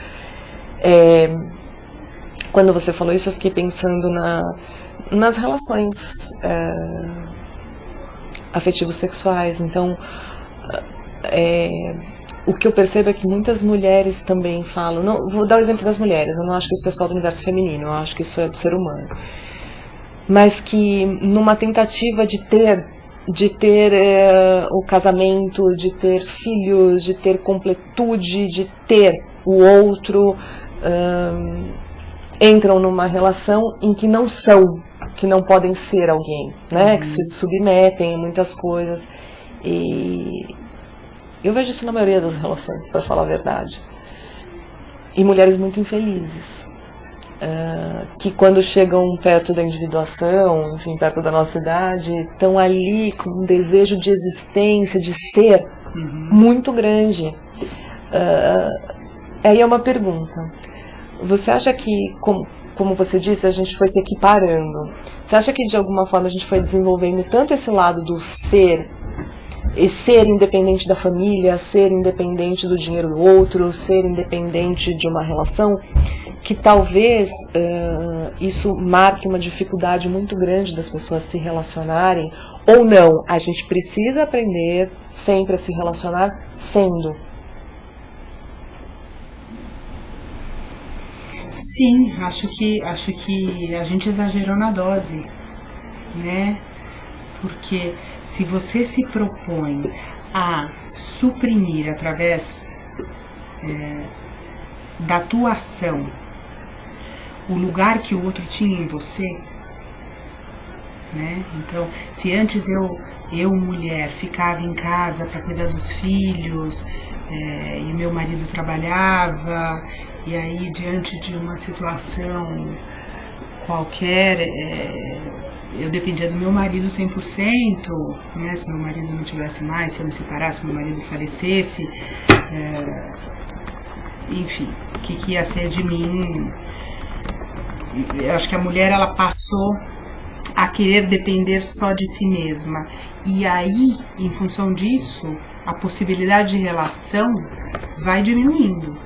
Quando você falou isso, eu fiquei pensando nas relações afetivos sexuais. Então, o que eu percebo é que muitas mulheres também falam, não, vou dar o exemplo das mulheres, eu não acho que isso é só do universo feminino, eu acho que isso é do ser humano, mas que numa tentativa de ter o casamento, de ter filhos, de ter completude, de ter o outro, entram numa relação em que não são, que não podem ser alguém, né? Que se submetem a muitas coisas. E eu vejo isso na maioria das relações, para falar a verdade. E mulheres muito infelizes, que quando chegam perto da individuação, enfim, perto da nossa idade, estão ali com um desejo de existência, de ser muito grande. Aí é uma pergunta. Você acha que, como você disse, a gente foi se equiparando? Você acha que de alguma forma a gente foi desenvolvendo tanto esse lado do ser, e ser independente da família, ser independente do dinheiro do outro, ser independente de uma relação, que talvez isso marque uma dificuldade muito grande das pessoas se relacionarem, ou não? A gente precisa aprender sempre a se relacionar sendo. Sim, acho que a gente exagerou na dose, né? Porque se você se propõe a suprimir através da tua ação o lugar que o outro tinha em você, né? Então, se antes eu mulher ficava em casa para cuidar dos filhos, e meu marido trabalhava, e aí diante de uma situação qualquer, eu dependia do meu marido 100%, né? Se meu marido não tivesse mais, se eu me separasse, se meu marido falecesse, enfim, o que ia ser de mim? Eu acho que a mulher, ela passou a querer depender só de si mesma, e aí, em função disso, a possibilidade de relação vai diminuindo.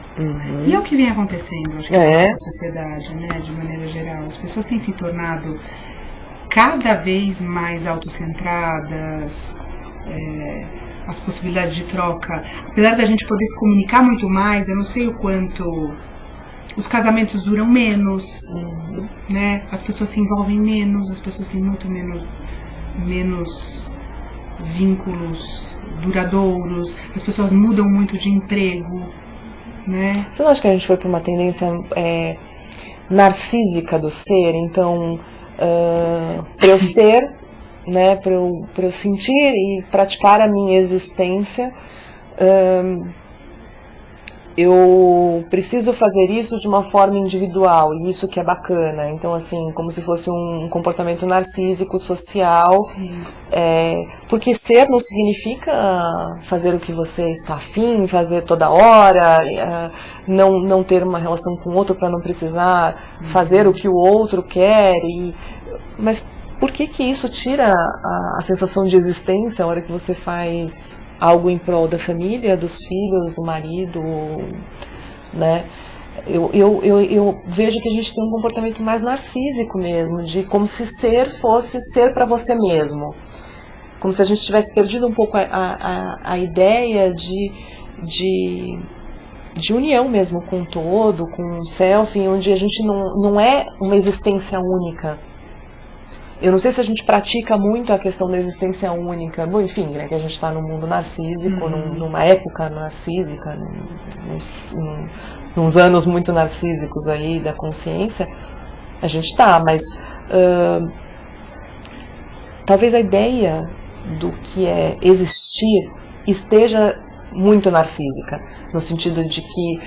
E é o que vem acontecendo, acho que na nossa sociedade, né, de maneira geral. As pessoas têm se tornado cada vez mais autocentradas, as possibilidades de troca, apesar da gente poder se comunicar muito mais, eu não sei o quanto os casamentos duram menos, né? As pessoas se envolvem menos, as pessoas têm muito menos vínculos duradouros, as pessoas mudam muito de emprego, né? Você não acha que a gente foi para uma tendência narcísica do ser? Então, para eu ser, né, para eu sentir e praticar a minha existência, eu preciso fazer isso de uma forma individual, e isso que é bacana. Então, assim, como se fosse um comportamento narcísico, social, porque ser não significa fazer o que você está afim, fazer toda hora, não ter uma relação com o outro para não precisar fazer o que o outro quer. Mas por que isso tira a sensação de existência a hora que você faz algo em prol da família, dos filhos, do marido, né? Eu vejo que a gente tem um comportamento mais narcísico mesmo, de como se ser fosse ser para você mesmo. Como se a gente tivesse perdido um pouco a ideia de união mesmo com o todo, com o self, onde a gente não é uma existência única. Eu não sei se a gente pratica muito a questão da existência única. Bom, enfim, né, que a gente está num mundo narcísico, numa época narcísica, nos anos muito narcísicos aí da consciência. A gente está, mas talvez a ideia do que é existir esteja muito narcísica, no sentido de que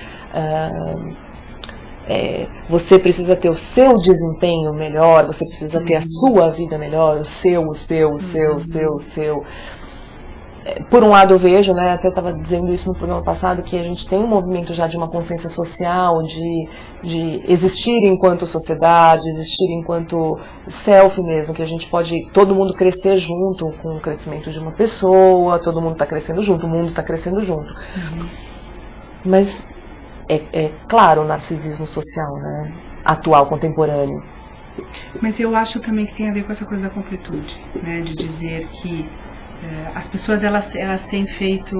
você precisa ter o seu desempenho melhor, você precisa ter a sua vida melhor, o seu. Por um lado eu vejo, né, até eu estava dizendo isso no programa passado, que a gente tem um movimento já de uma consciência social, de existir enquanto sociedade, existir enquanto self mesmo, que a gente pode, todo mundo crescer junto com o crescimento de uma pessoa, todo mundo está crescendo junto, o mundo está crescendo junto. Mas é claro o narcisismo social, né, atual, contemporâneo. Mas eu acho também que tem a ver com essa coisa da completude, né, de dizer que as pessoas elas têm feito,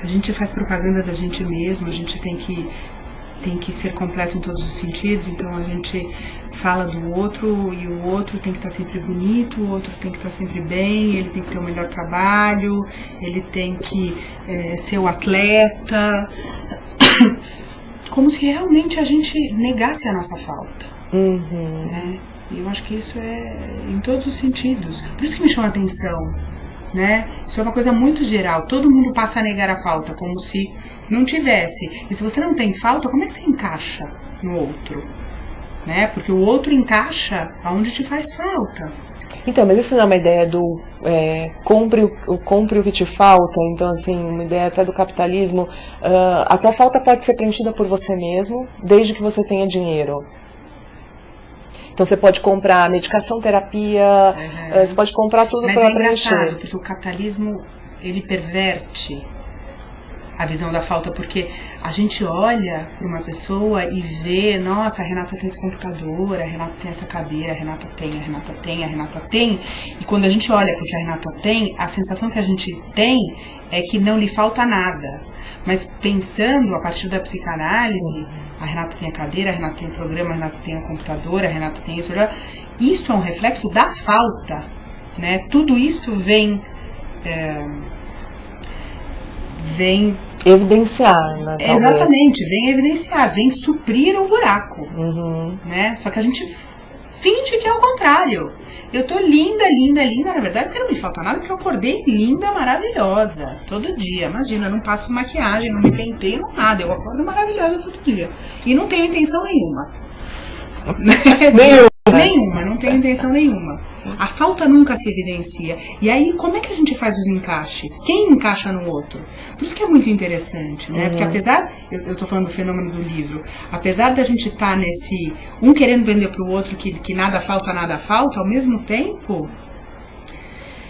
a gente faz propaganda da gente mesmo, a gente tem que ser completo em todos os sentidos, então a gente fala do outro e o outro tem que estar sempre bonito, o outro tem que estar sempre bem, ele tem que ter o melhor trabalho, ele tem que ser o atleta, como se realmente a gente negasse a nossa falta, Né? E eu acho que isso é em todos os sentidos. Por isso que me chama a atenção, né? Isso é uma coisa muito geral. Todo mundo passa a negar a falta, como se não tivesse. E se você não tem falta, como é que você encaixa no outro? Né? Porque o outro encaixa aonde te faz falta. Então, mas isso não é uma ideia do compre o que te falta? Então, assim, uma ideia até do capitalismo. A tua falta pode ser preenchida por você mesmo, desde que você tenha dinheiro. Então você pode comprar medicação, terapia, você pode comprar tudo para preencher. Mas é engraçado, porque o capitalismo, ele perverte a visão da falta, porque a gente olha para uma pessoa e vê, nossa, a Renata tem esse computador, a Renata tem essa cadeira, a Renata tem, e quando a gente olha para o que a Renata tem, a sensação que a gente tem é que não lhe falta nada. Mas pensando a partir da psicanálise, a Renata tem a cadeira, a Renata tem o programa, a Renata tem o computador, a Renata tem isso, isso é um reflexo da falta, né? Tudo isso vem evidenciar, né? Exatamente, vem evidenciar, vem suprir o buraco, né? Só que a gente finge que é o contrário. Eu tô linda, na verdade, porque não me falta nada, porque eu acordei linda, maravilhosa, todo dia. Imagina, eu não passo maquiagem, não me penteio, nada, eu acordo maravilhosa todo dia. E não tenho intenção nenhuma. Nenhuma, não tenho intenção nenhuma. A falta nunca se evidencia. E aí, como é que a gente faz os encaixes? Quem encaixa no outro? Por isso que é muito interessante, né? Porque apesar, eu tô falando do fenômeno do livro, apesar da gente estar nesse, um querendo vender pro outro que nada falta, ao mesmo tempo,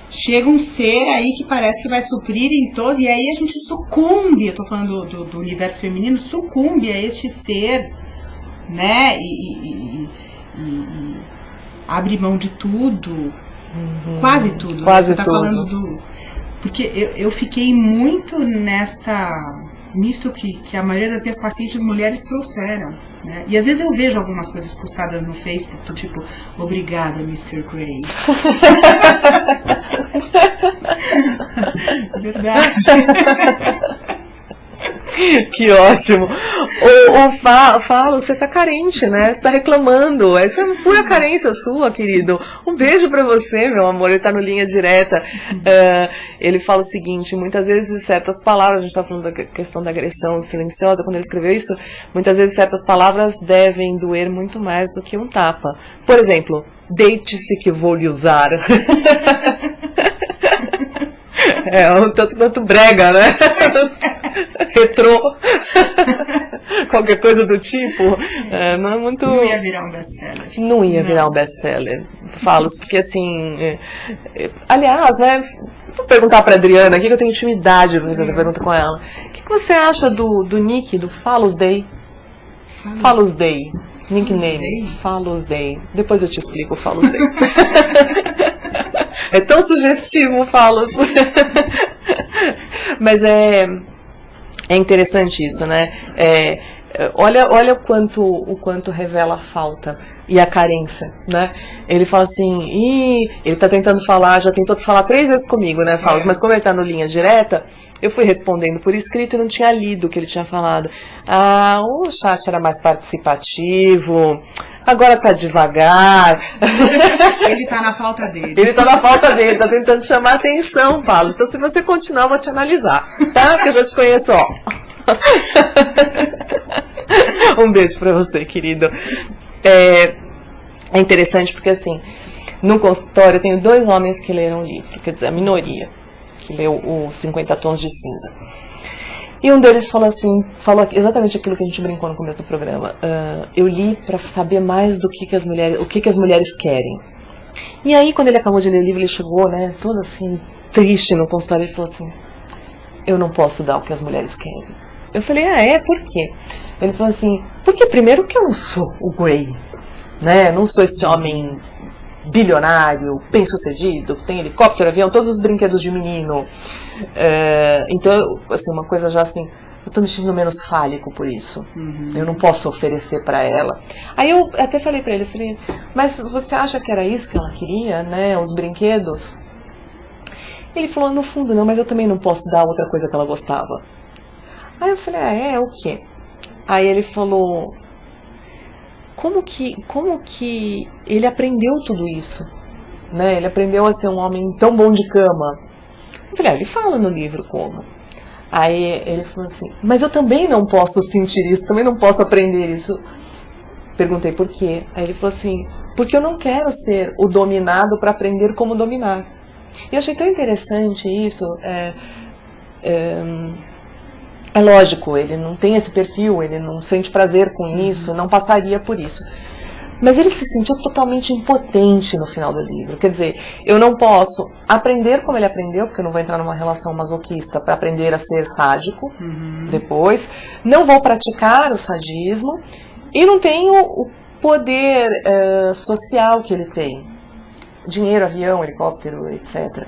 chega um ser aí que parece que vai suprir em todo, e aí a gente sucumbe, eu tô falando do universo feminino, sucumbe a este ser, né? E abre mão de tudo, quase tudo. Quase você tá tudo. Falando porque eu fiquei muito nisto que a maioria das minhas pacientes mulheres trouxeram, né? E às vezes eu vejo algumas coisas postadas no Facebook, do tipo, obrigada, Mr. Grey. Verdade. Que ótimo. Fala, você tá carente, né? Você tá reclamando. Essa é pura carência sua, querido. Um beijo pra você, meu amor. Ele tá no Linha Direta. Ele fala o seguinte, muitas vezes certas palavras, a gente tá falando da questão da agressão silenciosa, quando ele escreveu isso, muitas vezes certas palavras devem doer muito mais do que um tapa. Por exemplo, deite-se que vou lhe usar. Um tanto quanto brega, né? Retrô. Qualquer coisa do tipo. Não é muito... Não ia virar um best-seller. Não ia virar um best-seller. Falo, porque assim... aliás, né? Vou perguntar pra Adriana aqui, que eu tenho intimidade pra fazer essa pergunta com ela. O que você acha do nick, do Fallos Day? Fallos Day. Nickname. Fallos Day. Depois eu te explico o Fallos Day. É tão sugestivo, Fallos. Mas é interessante isso, né? Olha o quanto revela a falta e a carência, né? Ele fala assim, ele tá tentando falar, já tentou falar 3 vezes comigo, né, Fallos? Mas como ele tá no Linha Direta, eu fui respondendo por escrito e não tinha lido o que ele tinha falado. O chat era mais participativo, agora tá devagar. Ele tá na falta dele. Ele tá na falta dele, tá tentando chamar atenção, Paulo. Então se você continuar, eu vou te analisar, tá? Porque eu já te conheço, ó. Um beijo pra você, querido. É interessante porque, assim, no consultório eu tenho 2 homens que leram o livro, quer dizer, a minoria, que leu o 50 Tons de Cinza. E um deles falou exatamente aquilo que a gente brincou no começo do programa. Eu li para saber mais do que as mulheres querem. E aí, quando ele acabou de ler o livro, ele chegou, né, todo assim, triste no consultório, ele falou assim, eu não posso dar o que as mulheres querem. Eu falei, por quê? Ele falou assim, porque primeiro que eu não sou o Grey, né, não sou esse homem bilionário, bem-sucedido, tem helicóptero, avião, todos os brinquedos de menino. Então, assim, uma coisa já assim, eu tô me sentindo menos fálico por isso. Eu não posso oferecer pra ela. Aí eu até falei pra ele, mas você acha que era isso que ela queria, né, os brinquedos? Ele falou, no fundo não, mas eu também não posso dar outra coisa que ela gostava. Aí eu falei, o quê? Aí ele falou, como que ele aprendeu tudo isso, né? Ele aprendeu a ser um homem tão bom de cama. Eu falei, ele fala no livro como. Aí ele falou assim, mas eu também não posso sentir isso, também não posso aprender isso. Perguntei por quê. Aí ele falou assim, porque eu não quero ser o dominado para aprender como dominar. E eu achei tão interessante isso. É lógico, ele não tem esse perfil, ele não sente prazer com isso, não passaria por isso. Mas ele se sentiu totalmente impotente no final do livro. Quer dizer, eu não posso aprender como ele aprendeu, porque eu não vou entrar numa relação masoquista para aprender a ser sádico depois. Não vou praticar o sadismo e não tenho o poder social que ele tem. Dinheiro, avião, helicóptero, etc.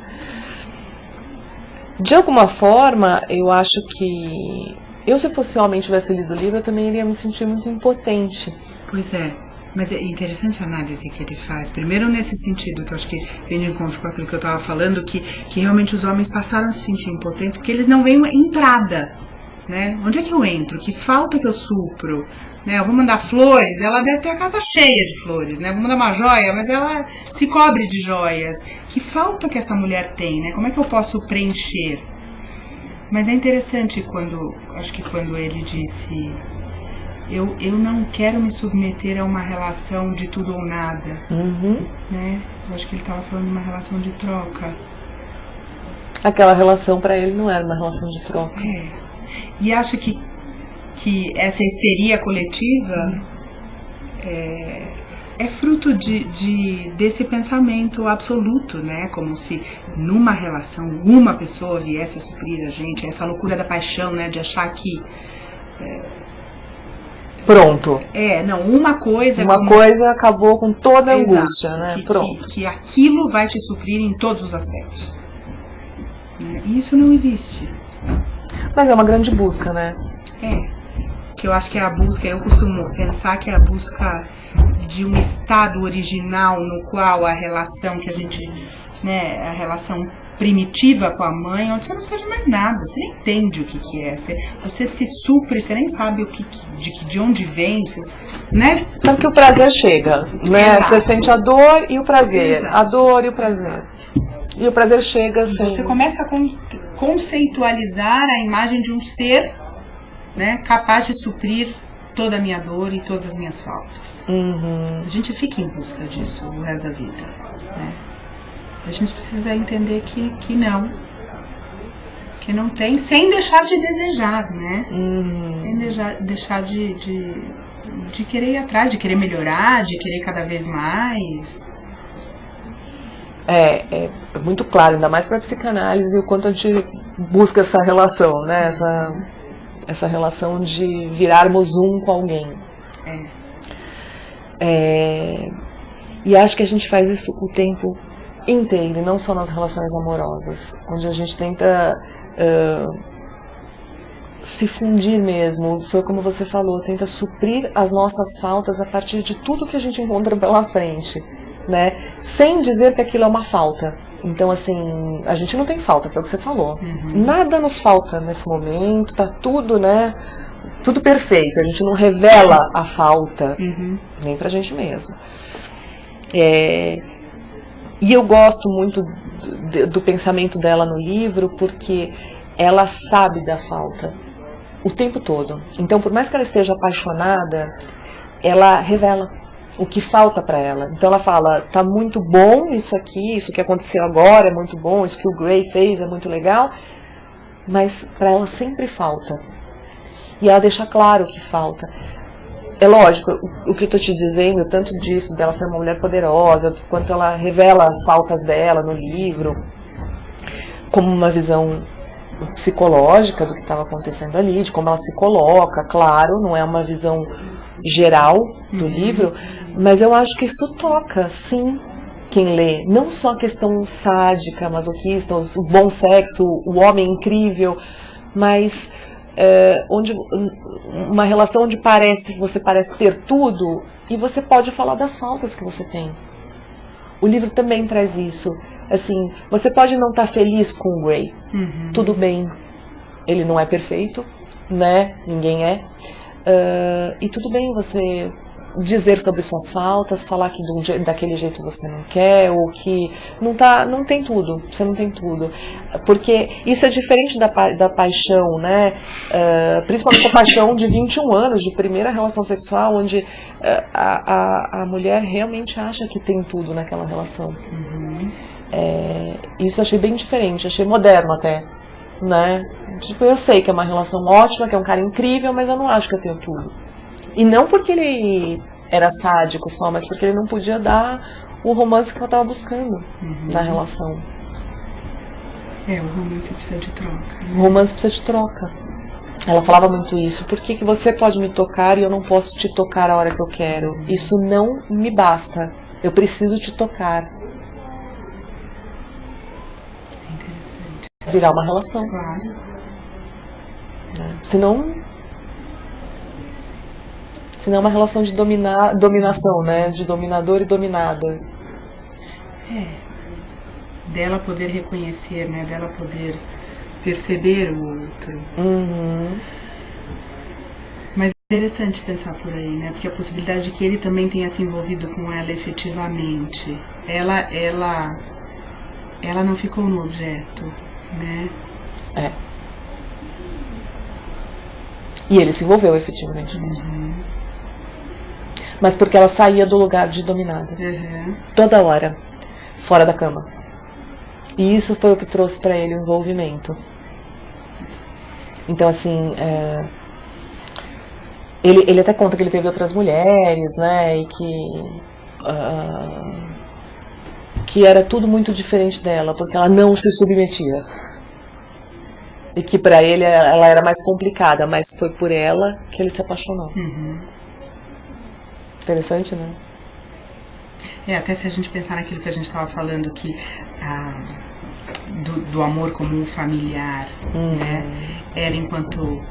De alguma forma, eu acho que se fosse homem e tivesse lido o livro, eu também iria me sentir muito impotente. Pois é. Mas é interessante a análise que ele faz. Primeiro nesse sentido, que eu acho que vem de encontro com aquilo que eu estava falando, que realmente os homens passaram a se sentir impotentes, porque eles não veem uma entrada, né? Onde é que eu entro? Que falta que eu supro? Né? Eu vou mandar flores, ela deve ter a casa cheia de flores, né? Vou mandar uma joia, mas ela se cobre de joias. Que falta que essa mulher tem, né? Como é que eu posso preencher? Mas é interessante acho que quando ele disse... Eu não quero me submeter a uma relação de tudo ou nada, né? Eu acho que ele estava falando de uma relação de troca. Aquela relação para ele não era uma relação de troca. E acho que essa histeria coletiva é fruto desse pensamento absoluto, né? Como se numa relação uma pessoa viesse a suprir a gente, essa loucura da paixão, né? De achar que... Pronto. Uma coisa acabou com toda a angústia, né? Pronto. Que aquilo vai te suprir em todos os aspectos. E isso não existe. Mas é uma grande busca, né? Que eu acho que é a busca, eu costumo pensar que é a busca de um estado original no qual a relação que a gente, né, a relação primitiva com a mãe, onde você não sabe mais nada, você nem entende o que é, você se supre, você nem sabe de onde vem, né? Sabe que o prazer chega, né? Você sente a dor e o prazer, a dor e o prazer. E o prazer chega sem... Você começa a conceitualizar a imagem de um ser, né, capaz de suprir toda a minha dor e todas as minhas faltas. A gente fica em busca disso o resto da vida, né? A gente precisa entender que não tem, sem deixar de desejar, né? Sem deixar de querer ir atrás, de querer melhorar, de querer cada vez mais. É muito claro, ainda mais para a psicanálise, o quanto a gente busca essa relação, né? Essa relação de virarmos um com alguém. E acho que a gente faz isso o tempo inteiro, e não só nas relações amorosas, onde a gente tenta se fundir mesmo, foi como você falou, tenta suprir as nossas faltas a partir de tudo que a gente encontra pela frente, né? Sem dizer que aquilo é uma falta. Então, assim, a gente não tem falta, foi o que você falou. Nada nos falta nesse momento, tá tudo, né? Tudo perfeito, a gente não revela a falta, nem pra gente mesmo. E eu gosto muito do pensamento dela no livro, porque ela sabe da falta o tempo todo. Então, por mais que ela esteja apaixonada, ela revela o que falta para ela. Então ela fala, tá muito bom isso aqui, isso que aconteceu agora é muito bom, isso que o Gray fez é muito legal, mas para ela sempre falta. E ela deixa claro o que falta. É lógico, o que eu tô te dizendo, tanto disso, dela ser uma mulher poderosa, quanto ela revela as faltas dela no livro, como uma visão psicológica do que estava acontecendo ali, de como ela se coloca, claro, não é uma visão geral do livro, mas eu acho que isso toca, sim, quem lê. Não só a questão sádica, masoquista, o bom sexo, o homem incrível, mas uma relação onde você parece ter tudo e você pode falar das faltas que você tem. O livro também traz isso. Assim, você pode não estar feliz com o Gray, tudo bem, ele não é perfeito, né? Ninguém é. E tudo bem você dizer sobre suas faltas, falar que daquele jeito você não quer, ou que não tem tudo, você não tem tudo. Porque isso é diferente da paixão, né? Principalmente a paixão de 21 anos, de primeira relação sexual, onde a mulher realmente acha que tem tudo naquela relação. Uhum. Isso eu achei bem diferente, achei moderno até, né? Tipo, eu sei que é uma relação ótima, que é um cara incrível, mas eu não acho que eu tenho tudo. E não porque ele era sádico só, mas porque ele não podia dar o romance que eu estava buscando na relação. O romance precisa de troca. O romance precisa de troca. Ela falava muito isso. Por que você pode me tocar e eu não posso te tocar a hora que eu quero? Isso não me basta. Eu preciso te tocar. É interessante. Virar uma relação. Claro. Senão é uma relação de dominação, né? De dominador e dominada. Dela poder reconhecer, né? Dela poder perceber o outro. Uhum. Mas é interessante pensar por aí, né? Porque a possibilidade de que ele também tenha se envolvido com ela efetivamente. Ela não ficou no objeto, né? E ele se envolveu efetivamente. Mas porque ela saía do lugar de dominada. Toda hora. Fora da cama. E isso foi o que trouxe pra ele o envolvimento. Então, assim, ele até conta que ele teve outras mulheres, né? E que era tudo muito diferente dela, porque ela não se submetia. E que pra ele ela era mais complicada, mas foi por ela que ele se apaixonou. Interessante, né? Até se a gente pensar naquilo que a gente estava falando, que do amor como um familiar, né? Ela enquanto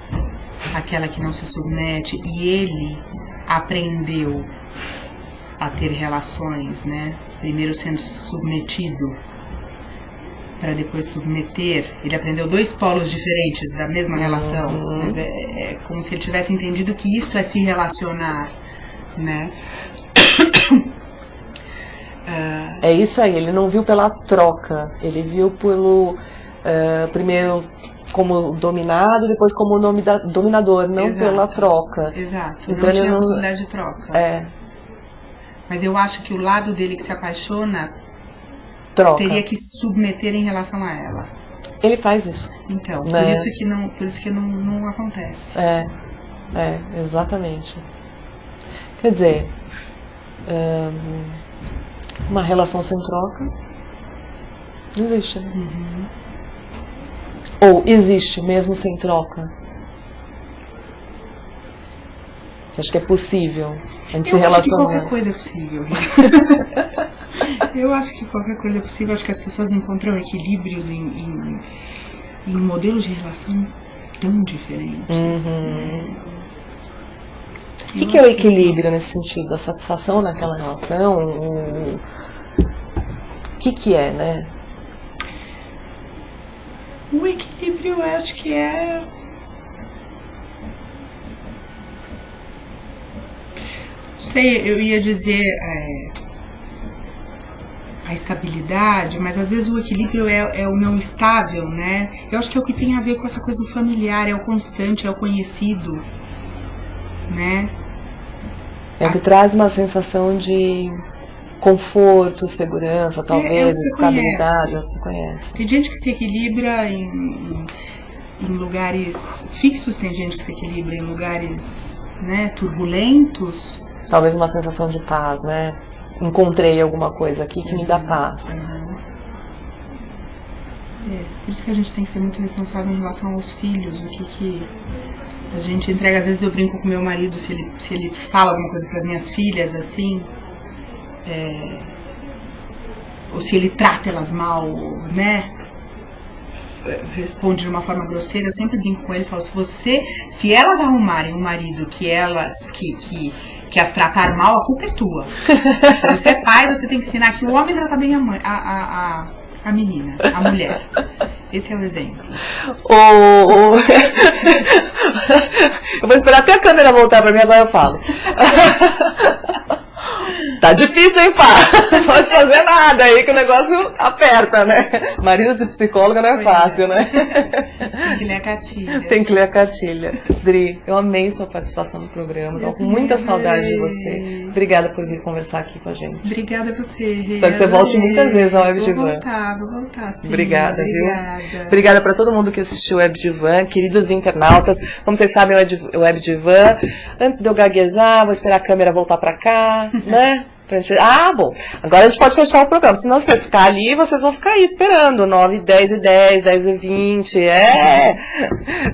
aquela que não se submete, e ele aprendeu a ter relações, né? Primeiro sendo submetido para depois submeter. Ele aprendeu dois polos diferentes da mesma relação, mas é como se ele tivesse entendido que isto é se relacionar, né? É isso aí, ele não viu pela troca, ele viu pelo primeiro como dominado, depois como dominador, não pela troca. Exato, então, não tinha possibilidade de troca. Mas eu acho que o lado dele que se apaixona teria que se submeter em relação a ela. Ele faz isso. Então, né? por isso que não acontece. Exatamente. Quer dizer, uma relação sem troca não existe, né? Ou existe mesmo sem troca? Você acha que é possível a gente se relacionar? Eu acho que qualquer coisa é possível. Eu acho que qualquer coisa é possível. Acho que as pessoas encontram equilíbrios em modelos de relação tão diferentes. O que é o equilíbrio nesse sentido? A satisfação naquela relação? O que é, né? O equilíbrio eu acho que é... Não sei, eu ia dizer a estabilidade, mas às vezes o equilíbrio é o não estável, né? Eu acho que é o que tem a ver com essa coisa do familiar, é o constante, é o conhecido, né? É o que traz uma sensação de conforto, segurança, talvez, estabilidade, você conhece. Tem gente que se equilibra em lugares fixos, tem gente que se equilibra em lugares, né, turbulentos. Talvez uma sensação de paz, né? Encontrei alguma coisa aqui que me dá paz. Por isso que a gente tem que ser muito responsável em relação aos filhos, o que a gente entrega. Às vezes eu brinco com meu marido, se ele fala alguma coisa para as minhas filhas, assim, ou se ele trata elas mal, né, responde de uma forma grosseira, eu sempre brinco com ele e falo, se elas arrumarem um marido que as tratar mal, a culpa é tua. Você é pai, você tem que ensinar que o homem trata bem a menina, a mulher. Esse é o exemplo. Eu vou esperar até a câmera voltar pra mim, agora eu falo. Tá difícil, hein, pá? Não pode fazer nada aí que o negócio aperta, né? Marido de psicóloga não é fácil, né? Tem que ler a cartilha. Tem que ler a cartilha. Dri, eu amei sua participação no programa. Tô com muita saudade de você. Obrigada por vir conversar aqui com a gente. Obrigada a você, Rê. Espero que você volte muitas vezes ao Web Divan. Vou voltar, sim. Obrigada, viu? Obrigada pra todo mundo que assistiu o Web Divan, queridos internautas. Como vocês sabem, o Web Divan, antes de eu gaguejar, vou esperar a câmera voltar pra cá, né? Bom, agora a gente pode fechar o programa, senão se vocês ficarem ali, vocês vão ficar aí esperando, 9, 10 e 10, 10 e 20,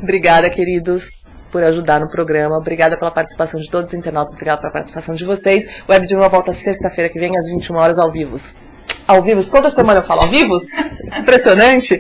Obrigada, queridos, por ajudar no programa, obrigada pela participação de todos os internautas, obrigada pela participação de vocês. O Web Divan volta sexta-feira que vem, às 21 horas, ao vivo. Ao vivo, toda semana eu falo ao vivo? Impressionante!